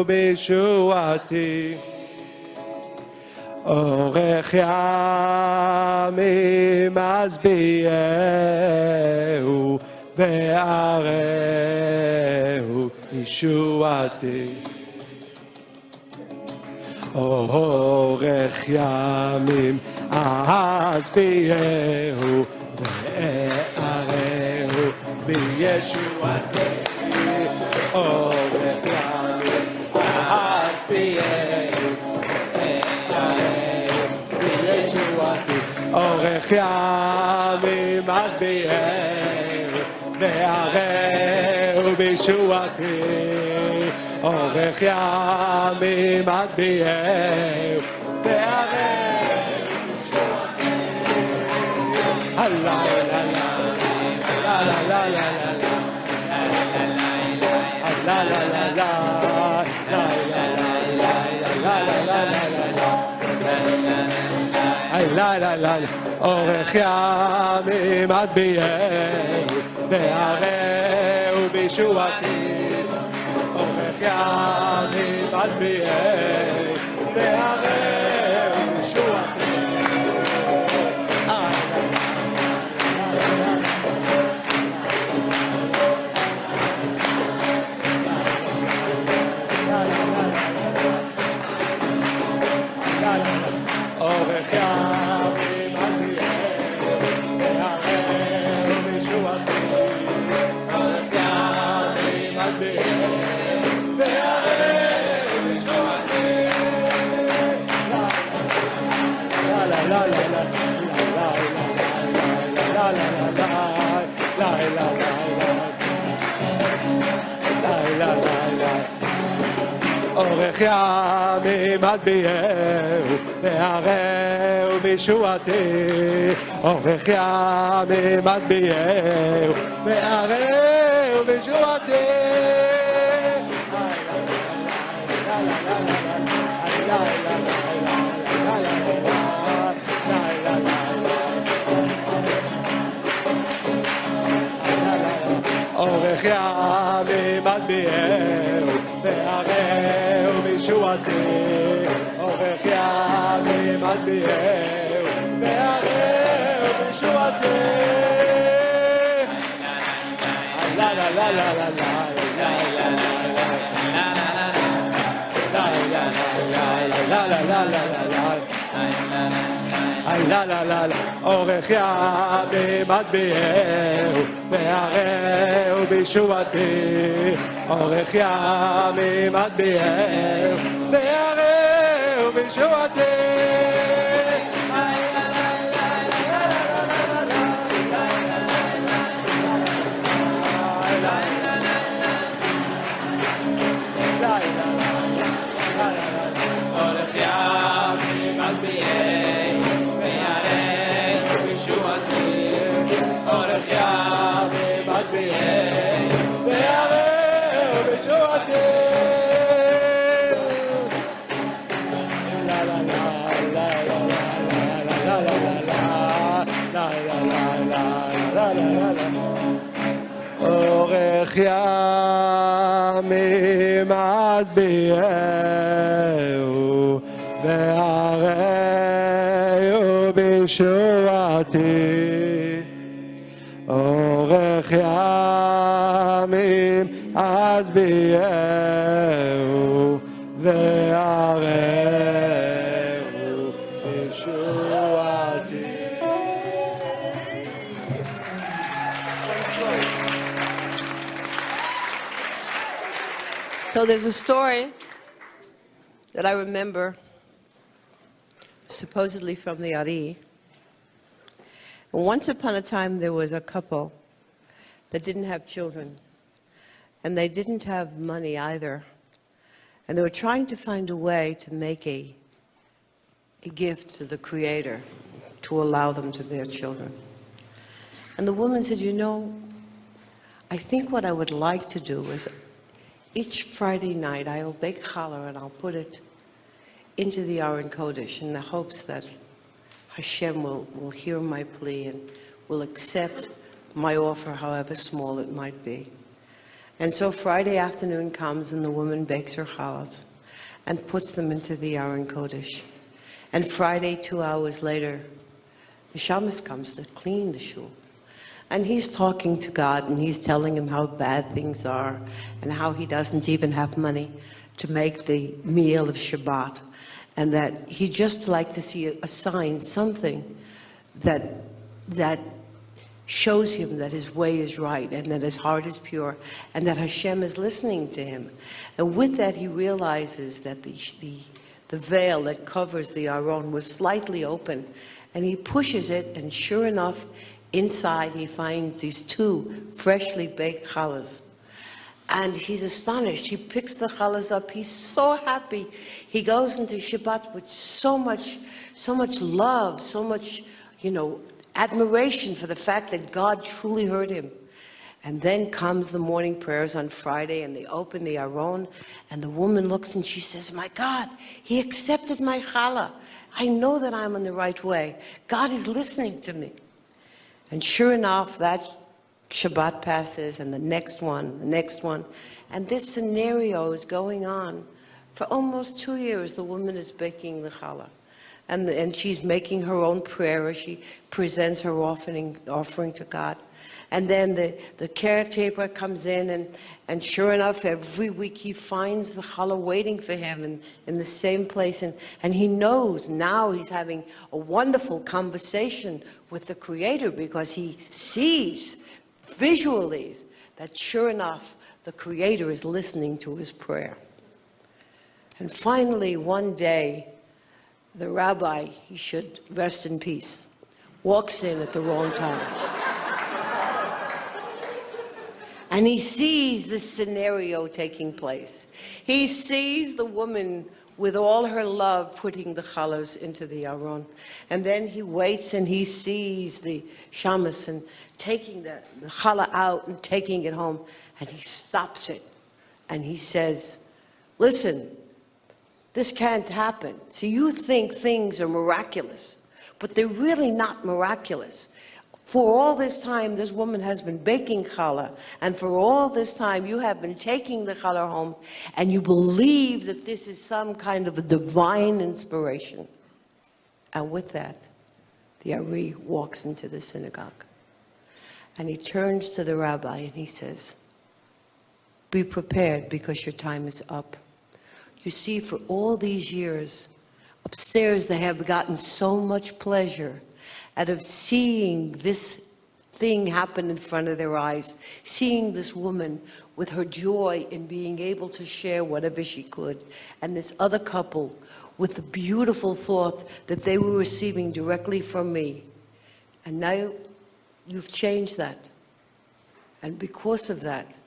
bishuati. Orech yamim azbe'eu ve'ar'eu bishuati. אורך ימים אז ביהו וארהו בישועתי אורך ימים אז ביהו וארהו בישועתי אורך ימים אז ביהו וארהו בישועתי אורך ימים עד ביהו וערב הלילה אורך ימים עד ביהו וערב בישועתי אורך ימים אז ביהו וערב בישועתי אורך ימים אז ביהו וערב בישועתי אורך ימים אז ביהו אורך ימים אז ביהו וערב בישועתי אורך ימים אז ביהו וערב בישועתי אורך ימים אז ביהו וערב בישועתי אורך ימים אז ביהו וערב בישועתי לה לה לה לה לה אורך ימים אז ביהו וערב בישועתי אורך ימים אז ביהו וערב בישועתי אורך ימים אז ביהו וערב בישועתי אורך ימים אז ביהו וערב בישועתי. So there's a story that I remember, supposedly from the Ari. Once upon a time, there was a couple that didn't have children, and they didn't have money either. And they were trying to find a way to make a gift to the Creator to allow them to bear children. And the woman said, you know, I think what I would like to do is each Friday night I'll bake challah and I'll put it into the Aron Kodesh in the hopes that Hashem will hear my plea and will accept my offer, however small it might be. And so Friday afternoon comes and the woman bakes her challahs and puts them into the Aron Kodesh. And Friday, 2 hours later, the shamus comes to clean the shul. And he's talking to God and he's telling him how bad things are and how he doesn't even have money to make the meal of Shabbat. and that he'd just like to see a sign, something that shows him that his way is right and that his heart is pure and that Hashem is listening to him. And with that, he realizes that the veil that covers the Aron was slightly open, and he pushes it, and sure enough, inside he finds these 2 freshly baked challahs. And he's astonished. He picks the challahs up. He's so happy. He goes into Shabbat with so much love, so much, admiration for the fact that God truly heard him. And then comes the morning prayers on Friday, and they open the Aron, and the woman looks and she says, "My God, he accepted my challah. I know that I'm on the right way. God is listening to me." And sure enough, that Shabbat passes, and the next one, and this scenario is going on for almost 2 years. The woman is baking the challah, and she's making her own prayer as she presents her offering to God. And then the caretaker comes in, and sure enough, every week he finds the challah waiting for him in the same place, and he knows now he's having a wonderful conversation with the Creator, because he sees, visualize that sure enough, the Creator is listening to his prayer. And finally, one day, the rabbi, he should rest in peace, walks in at the wrong time. And he sees this scenario taking place. He sees the woman with all her love putting the challahs into the Aron. And then he waits and he sees the shamus and taking the challah out and taking it home. And he stops it. And he says, "Listen, this can't happen. See, you think things are miraculous, but they're really not miraculous. For all this time, this woman has been baking challah, and for all this time, you have been taking the challah home, and you believe that this is some kind of a divine inspiration." And with that, the Ari walks into the synagogue, and he turns to the rabbi and he says, "Be prepared, because your time is up." You see, for all these years, upstairs they have gotten so much pleasure out of seeing this thing happen in front of their eyes, seeing this woman with her joy in being able to share whatever she could, and this other couple with the beautiful thought that they were receiving directly from me. And now you've changed that. And because of that,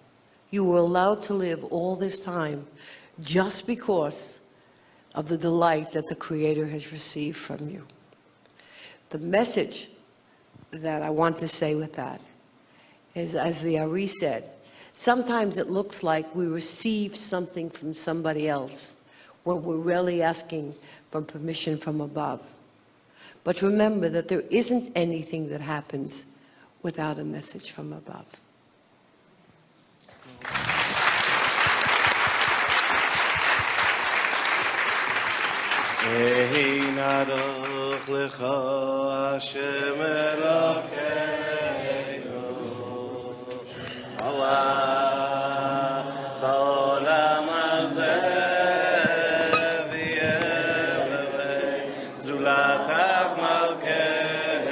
you were allowed to live all this time just because of the delight that the Creator has received from you. The message that I want to say with that is, as the Ari said, sometimes it looks like we receive something from somebody else when we're really asking for permission from above. But remember that there isn't anything that happens without a message from above. Ein aruch lecha Hashem Elokeinu Allah ba'olam hazeh v'yeh zulatach Malkeinu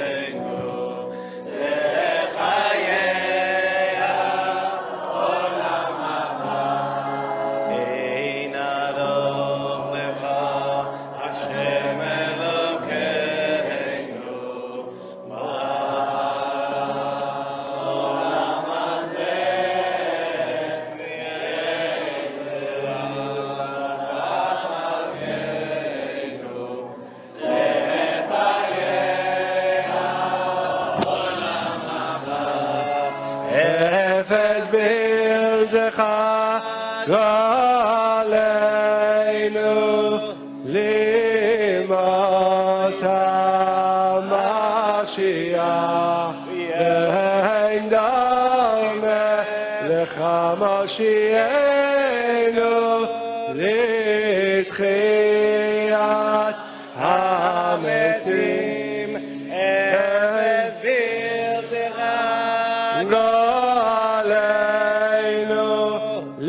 lechayei ha'olam haba Ein aruch lecha Hashem Elokeinu ba'olam hazeh v'yeh zulatach Malkeinu lechayei ha'olam haba Efes bildecha galeinu limata Mashiach ve'ein dame lecha Mashiachenu litchiyat hametim Efes bildecha galeinu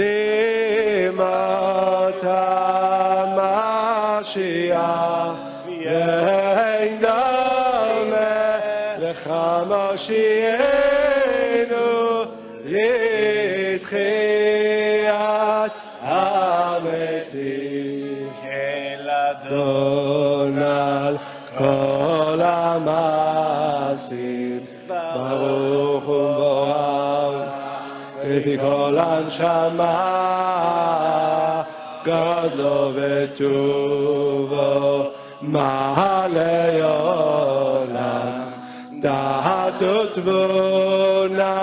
limata Mashiach אין דומה לך מושיענו לתחיית המתים כלדון על כל המעשים ברוך ומבורך לפי כל הנשמה גדלו וטובו מעלה עולם דעת ותבונה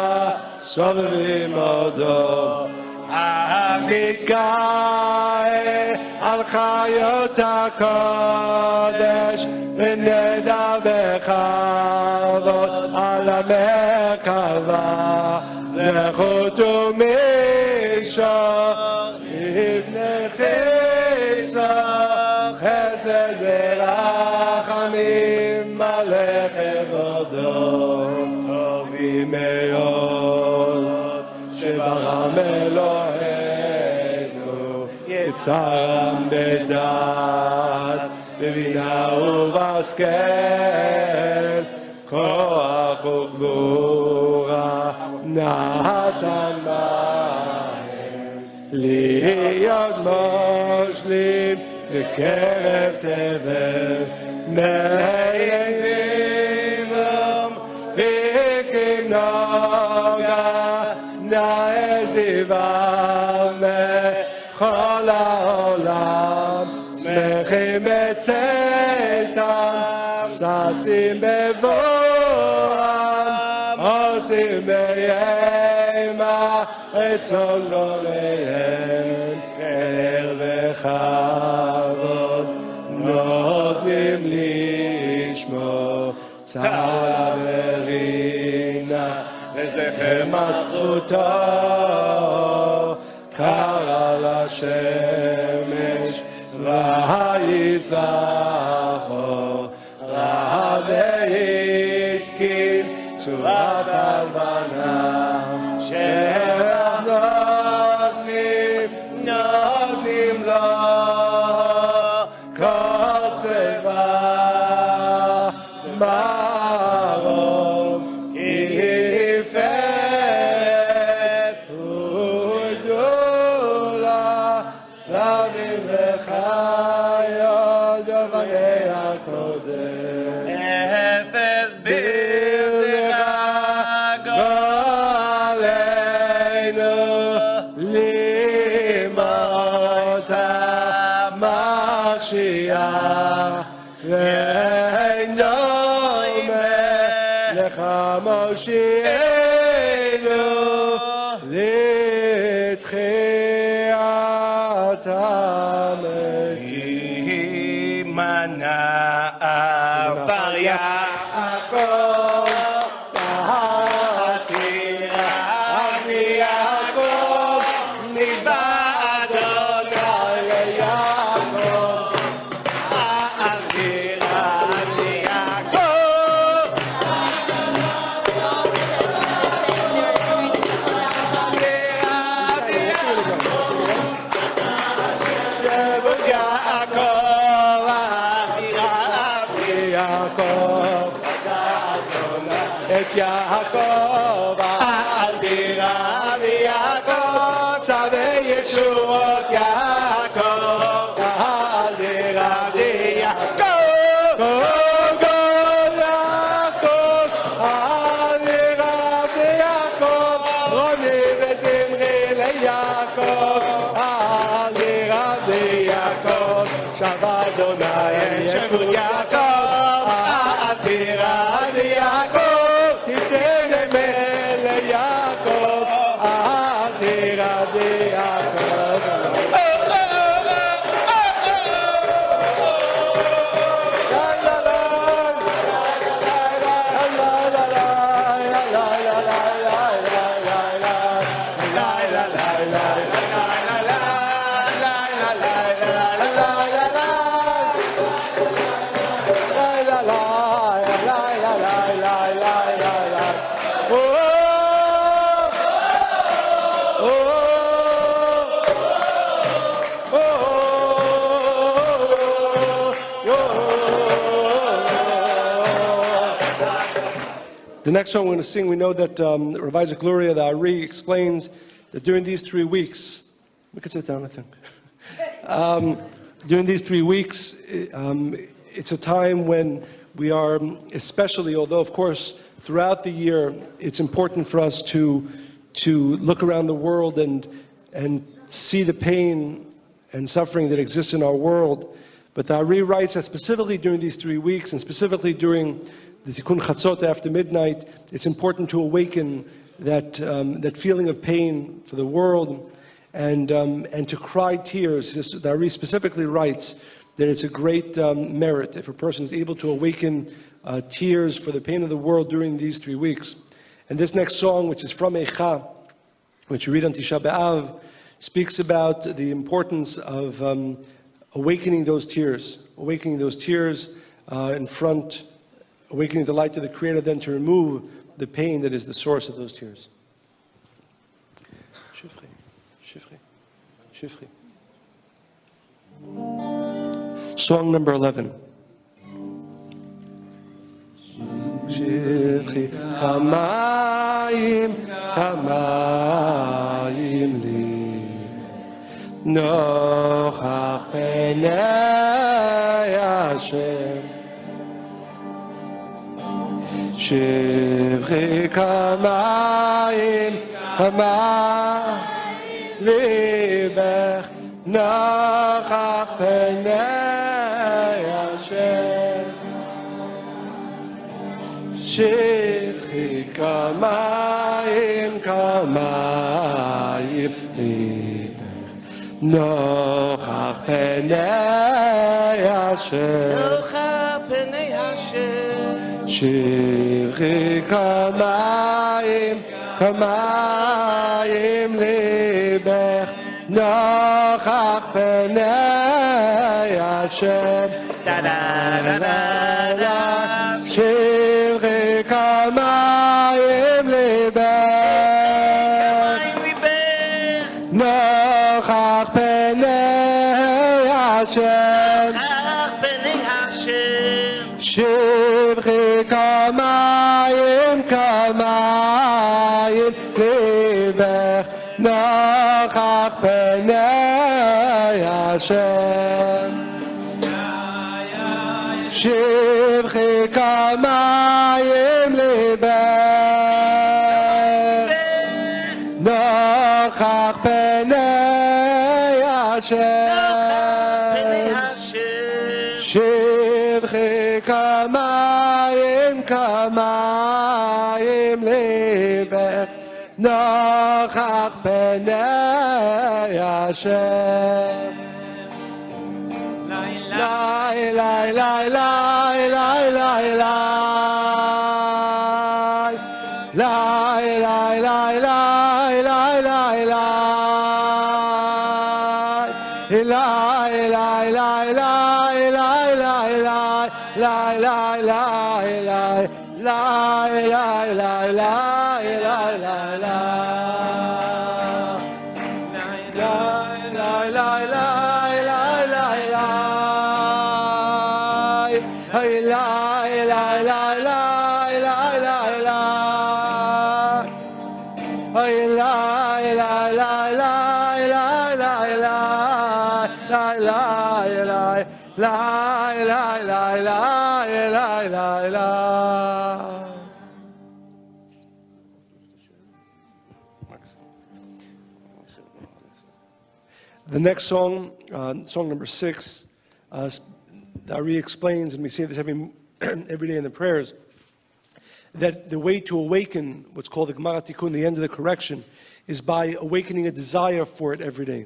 סובבים עודו המתגאה על חיות הקודש ונדע בכבוד על המרכבה זכות ומשור לפני חיסור חסד ורחמים מלא כבודו טובים מאוד שברם אלוהינו יצרם בדעת בבינה ובהשכל כוח וגבורה נתן בהם להיות מושלים בקרב תבל מעזיבם פיקים נוגה נעזיבם מכל העולם שמחים בצאתם ששים בבואם עושים בימה רצון לא ליהם פאר וכבוד נותנים לשמור צהלה ורינה לזכר מלכותו קרא לשמש ויזרחו ראה והתקין צורת הלבנה שהם נותנים לו כל צבא מרום תפארת וגדולה סביב וחיות גווני הקודם אפס ברזך גואלנו לימות המשיח ואין דומה לך מושיענו לתחיית המתים מנה עבר יעקב תהתירה אבי יעקב נשבע אדוני ליעקב תהתירה אבי יעקב שבו יעקב יעקב את יעקב אל תירא ויעקב שווה ישועות יעקב אל תירא ויעקב גול יעקב אל תירא ויעקב רוני וזמרי ליעקב אל תירא ויעקב שווה אדוני ישבות יעקב אל תירא ויעקב תיתן אמת ליעקב אל תירא ויעקב The next song we're going to sing, we know that Rav Isaac Luria, the Ari, explains that during these 3 weeks, we can sit down, I think. During these 3 weeks, it's a time when we are especially, although of course throughout the year it's important for us to look around the world and see the pain and suffering that exists in our world. But the Ari writes that specifically during these 3 weeks, and specifically during the Tikkun Chatzot after midnight, it's important to awaken that feeling of pain for the world and to cry tears. The Ari specifically writes that it's a great merit if a person is able to awaken tears for the pain of the world during these 3 weeks. And this next song, which is from Eicha, which we read on Tisha B'Av, speaks about the importance of awakening those tears in front, awakening the light to the Creator, then to remove the pain that is the source of those tears. Shifri, Shifri, Shifri. Song number 11. Shifri, Kamayim, Kamayim li, Nochach Penei Hashem. Shivri Kamayim, Kamayim libech, Nochach Penei Hashem. Shivri Kamayim, Kamayim libech, Nochach Penei Hashem. Nochach Penei Hashem. Shivri Kamayim, Kamayim libech, Nochach Penei Hashem. Da da da da da. Shivri Kamayim libech, Nochach Penei Hashem. Shivri Kamayim, Kamayim libech, Nochach Penei Hashem. Shivri Kamayim libech, Nochach Penei Hashem. Shivri Kamayim, Kamayim libech, Nochach Penei Hashem. Lai, lai, lai, lai, lai, lai, lai. Lai, lai, lai, lai, lai, lai, lai. Lai, lai, lai, lai, lai, lai, lai. Lai, lai, lai, lai. Lai, lai, lai, lai, lai, lai, lai. Lai, lai, lai, lai, lai, lai, lai. Hey, lai, lai, lai, lai, lai, lai, lai. Hey, lai, lai, lai, lai, lai, lai, lai. Lai, lai, lai. Lai, lai, lai, lai, lai, lai, lai. The next song, song number 6, the Ari explains, and we say this every day in the prayers, that the way to awaken what's called the Gemara Tikkun, the end of the correction, is by awakening a desire for it every day.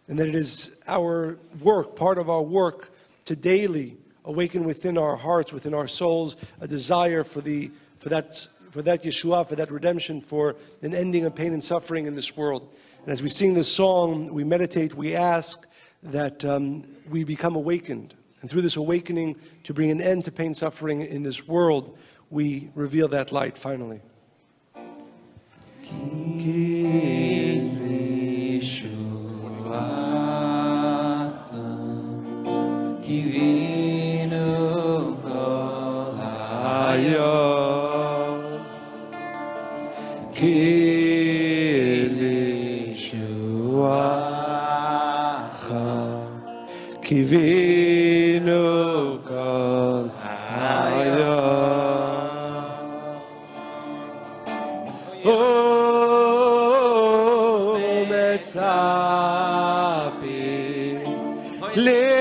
And that it is our work, part of our work, to daily awaken within our hearts, within our souls, a desire for that Yeshua, for that redemption, for an ending of pain and suffering in this world. And as we sing this song, we meditate, we ask that we become awakened. And through this awakening, to bring an end to pain and suffering in this world, we reveal that light finally. Kivinu kol hayom קיווינו כל היום ומצפים לישועה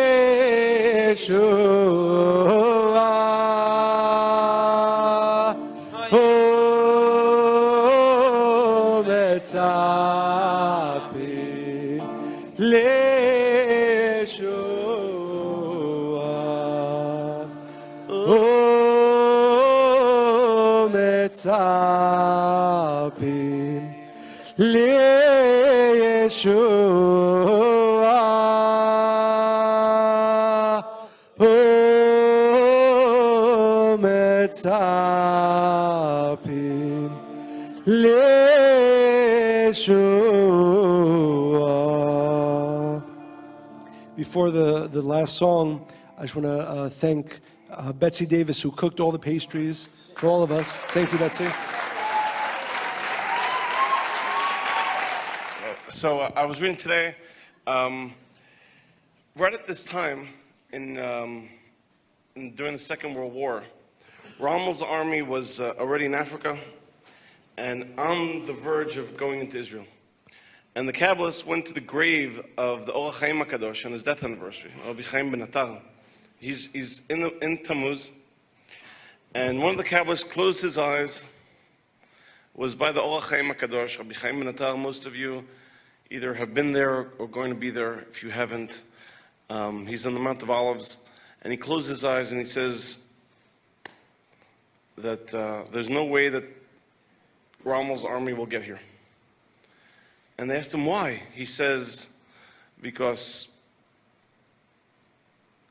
ומצפים מצפים לישועה מצפים לישועה. Before the last song, I just want to thank Betsy Davis, who cooked all the pastries for all of us. Thank you, Betsy. So I was reading today, right at this time, during the Second World War, Rommel's army was already in Africa and on the verge of going into Israel. And the Kabbalists went to the grave of the Or HaChaim HaKadosh on his death anniversary, Rabbi Chaim ben Atar. He's in Tammuz, and one of the Kabbalists closed his eyes, was by the Or HaChaim HaKadosh, Rabbi Chaim ben Atar. Most of you either have been there or going to be there if you haven't. He's on the Mount of Olives, and he closed his eyes and he says that there's no way that Rommel's army will get here. And they asked him why. He says, because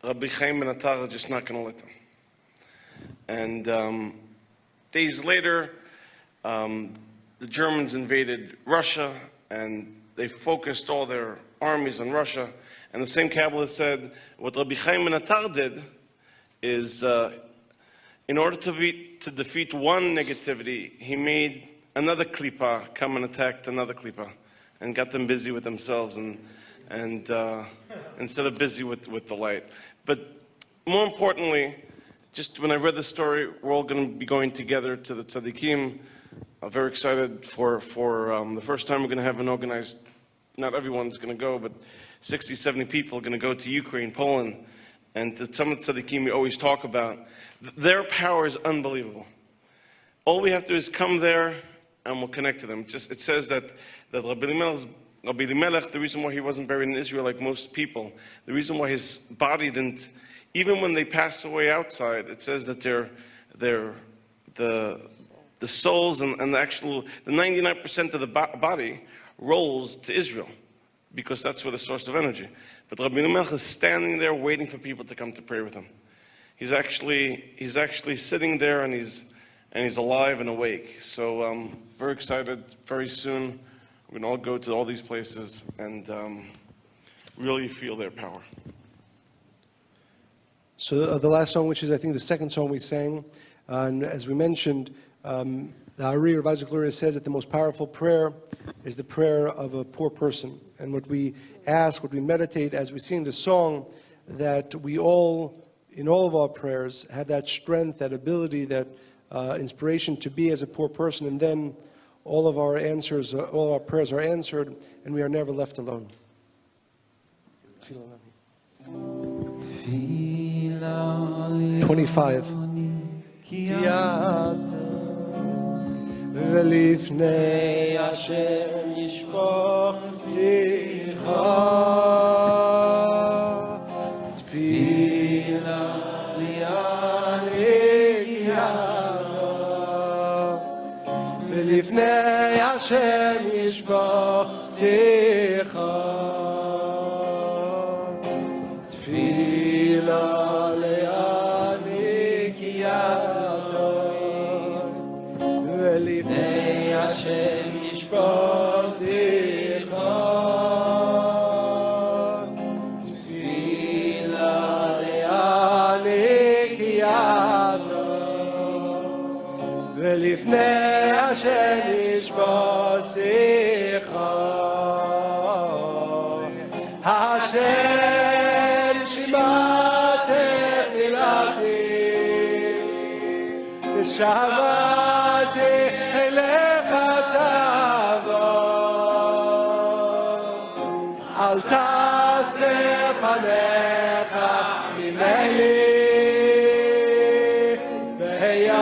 Rabbi Chaim ben Atar are just not going to let them. And days later, the Germans invaded Russia, and they focused all their armies on Russia. And the same Kabbalist said, what Rabbi Chaim ben Atar did is, in order to defeat one negativity, he made another klipa come and attack another klipa, and got them busy with themselves, and instead of busy with the light. But more importantly, just when I read the story, we're all going to be going together to the tzaddikim. I'm very excited for the first time we're going to have an organized, not everyone's going to go, but 60, 70 people are going to go to Ukraine, Poland, and to some of the tzaddikim we always talk about. Their power is unbelievable. All we have to do is come there, and we'll connect to them. It says that Rabbi Elimelech, the reason why he wasn't buried in Israel like most people, the reason why his body didn't, even when they pass away outside, it says that the souls and the 99% of the body rolls to Israel, because that's where the source of energy. But Rabbi Elimelech is standing there waiting for people to come to pray with him. He's actually sitting there, and he's alive and awake. So I'm very excited. Very soon, we're going to all go to all these places and really feel their power. So the last song, which is I think the second song we sang, and as we mentioned, the Ari of Isaac Gloria says that the most powerful prayer is the prayer of a poor person. And what we ask, what we meditate as we sing the song, that we all, in all of our prayers, have that strength, that ability, that inspiration to be as a poor person, and then all of our answers, all of our prayers are answered, and we are never left alone. 25. ולפני השם ישפוך שיחה תפילה ליעני ידו ולפני השם ישפוך שיחה תפילה ליעני ידו ולפני השם ישפוך שיחה תפילה להעניק ידו ולפני השם ישפוך שיחה השם ושבתי אליך תבוא. אל תסתר פניך ממני, וים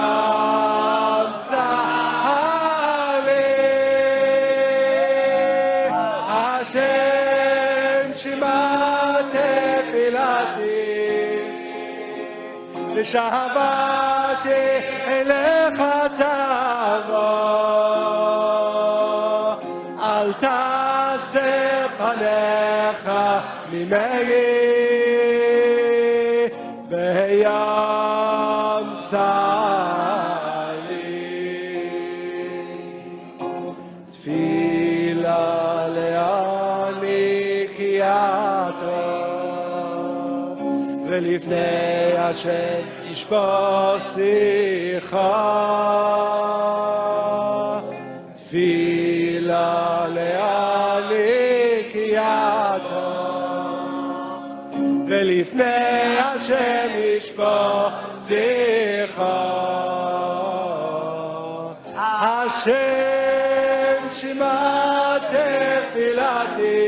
צהלי. השם שמע תפילתי, ושבתי אליך תבוא. אל תסתר פניך ממני, וים צהלי. תפילה לעני קייתו, ולפני השם ישפוך שיחה. תפילה לעני קייתו, ולפני השם ישפוך שיחה. השם שמע תפילתי,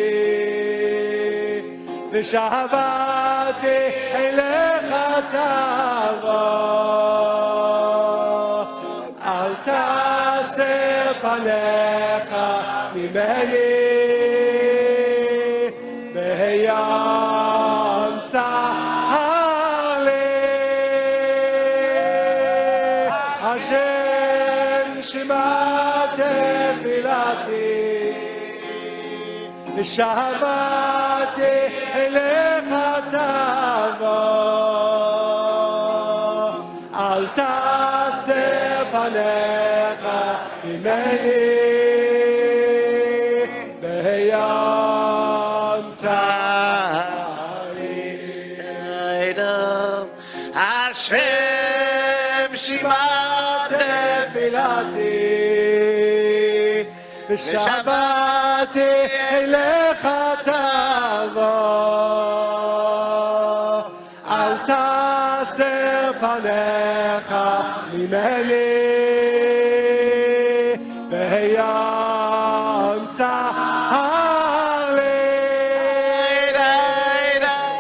ושבתי אליך תבוא. אל תסתר פניך ממני, וים צהלי. השם שמע תפילתי, ושבתי אליך תבוא. אל תסתר פניך ממני, וים צהלי. השם שמע תפילתי, ושבתי אליך תבוא. אל תסתר פניך ממני, וים צהלי.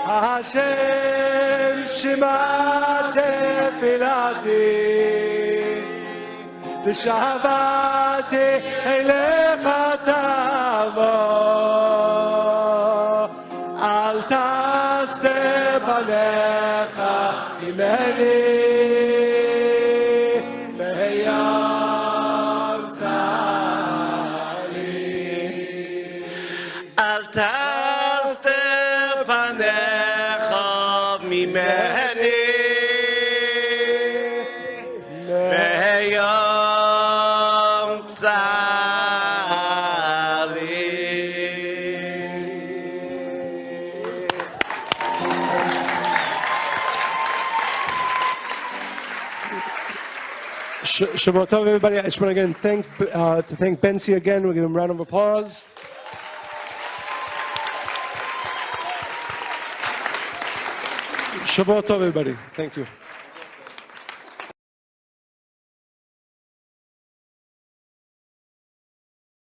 השם שמע תפילתי, ושבתי אליך תבוא. אל תסתר פניך ממני, וים צהלי. אל תסתר פניך ממני, וים צהלי. Shabbat Tov, everybody. I just want to again thank Bensi again. We'll give him a round of applause. Shabbat Tov, everybody. Thank you.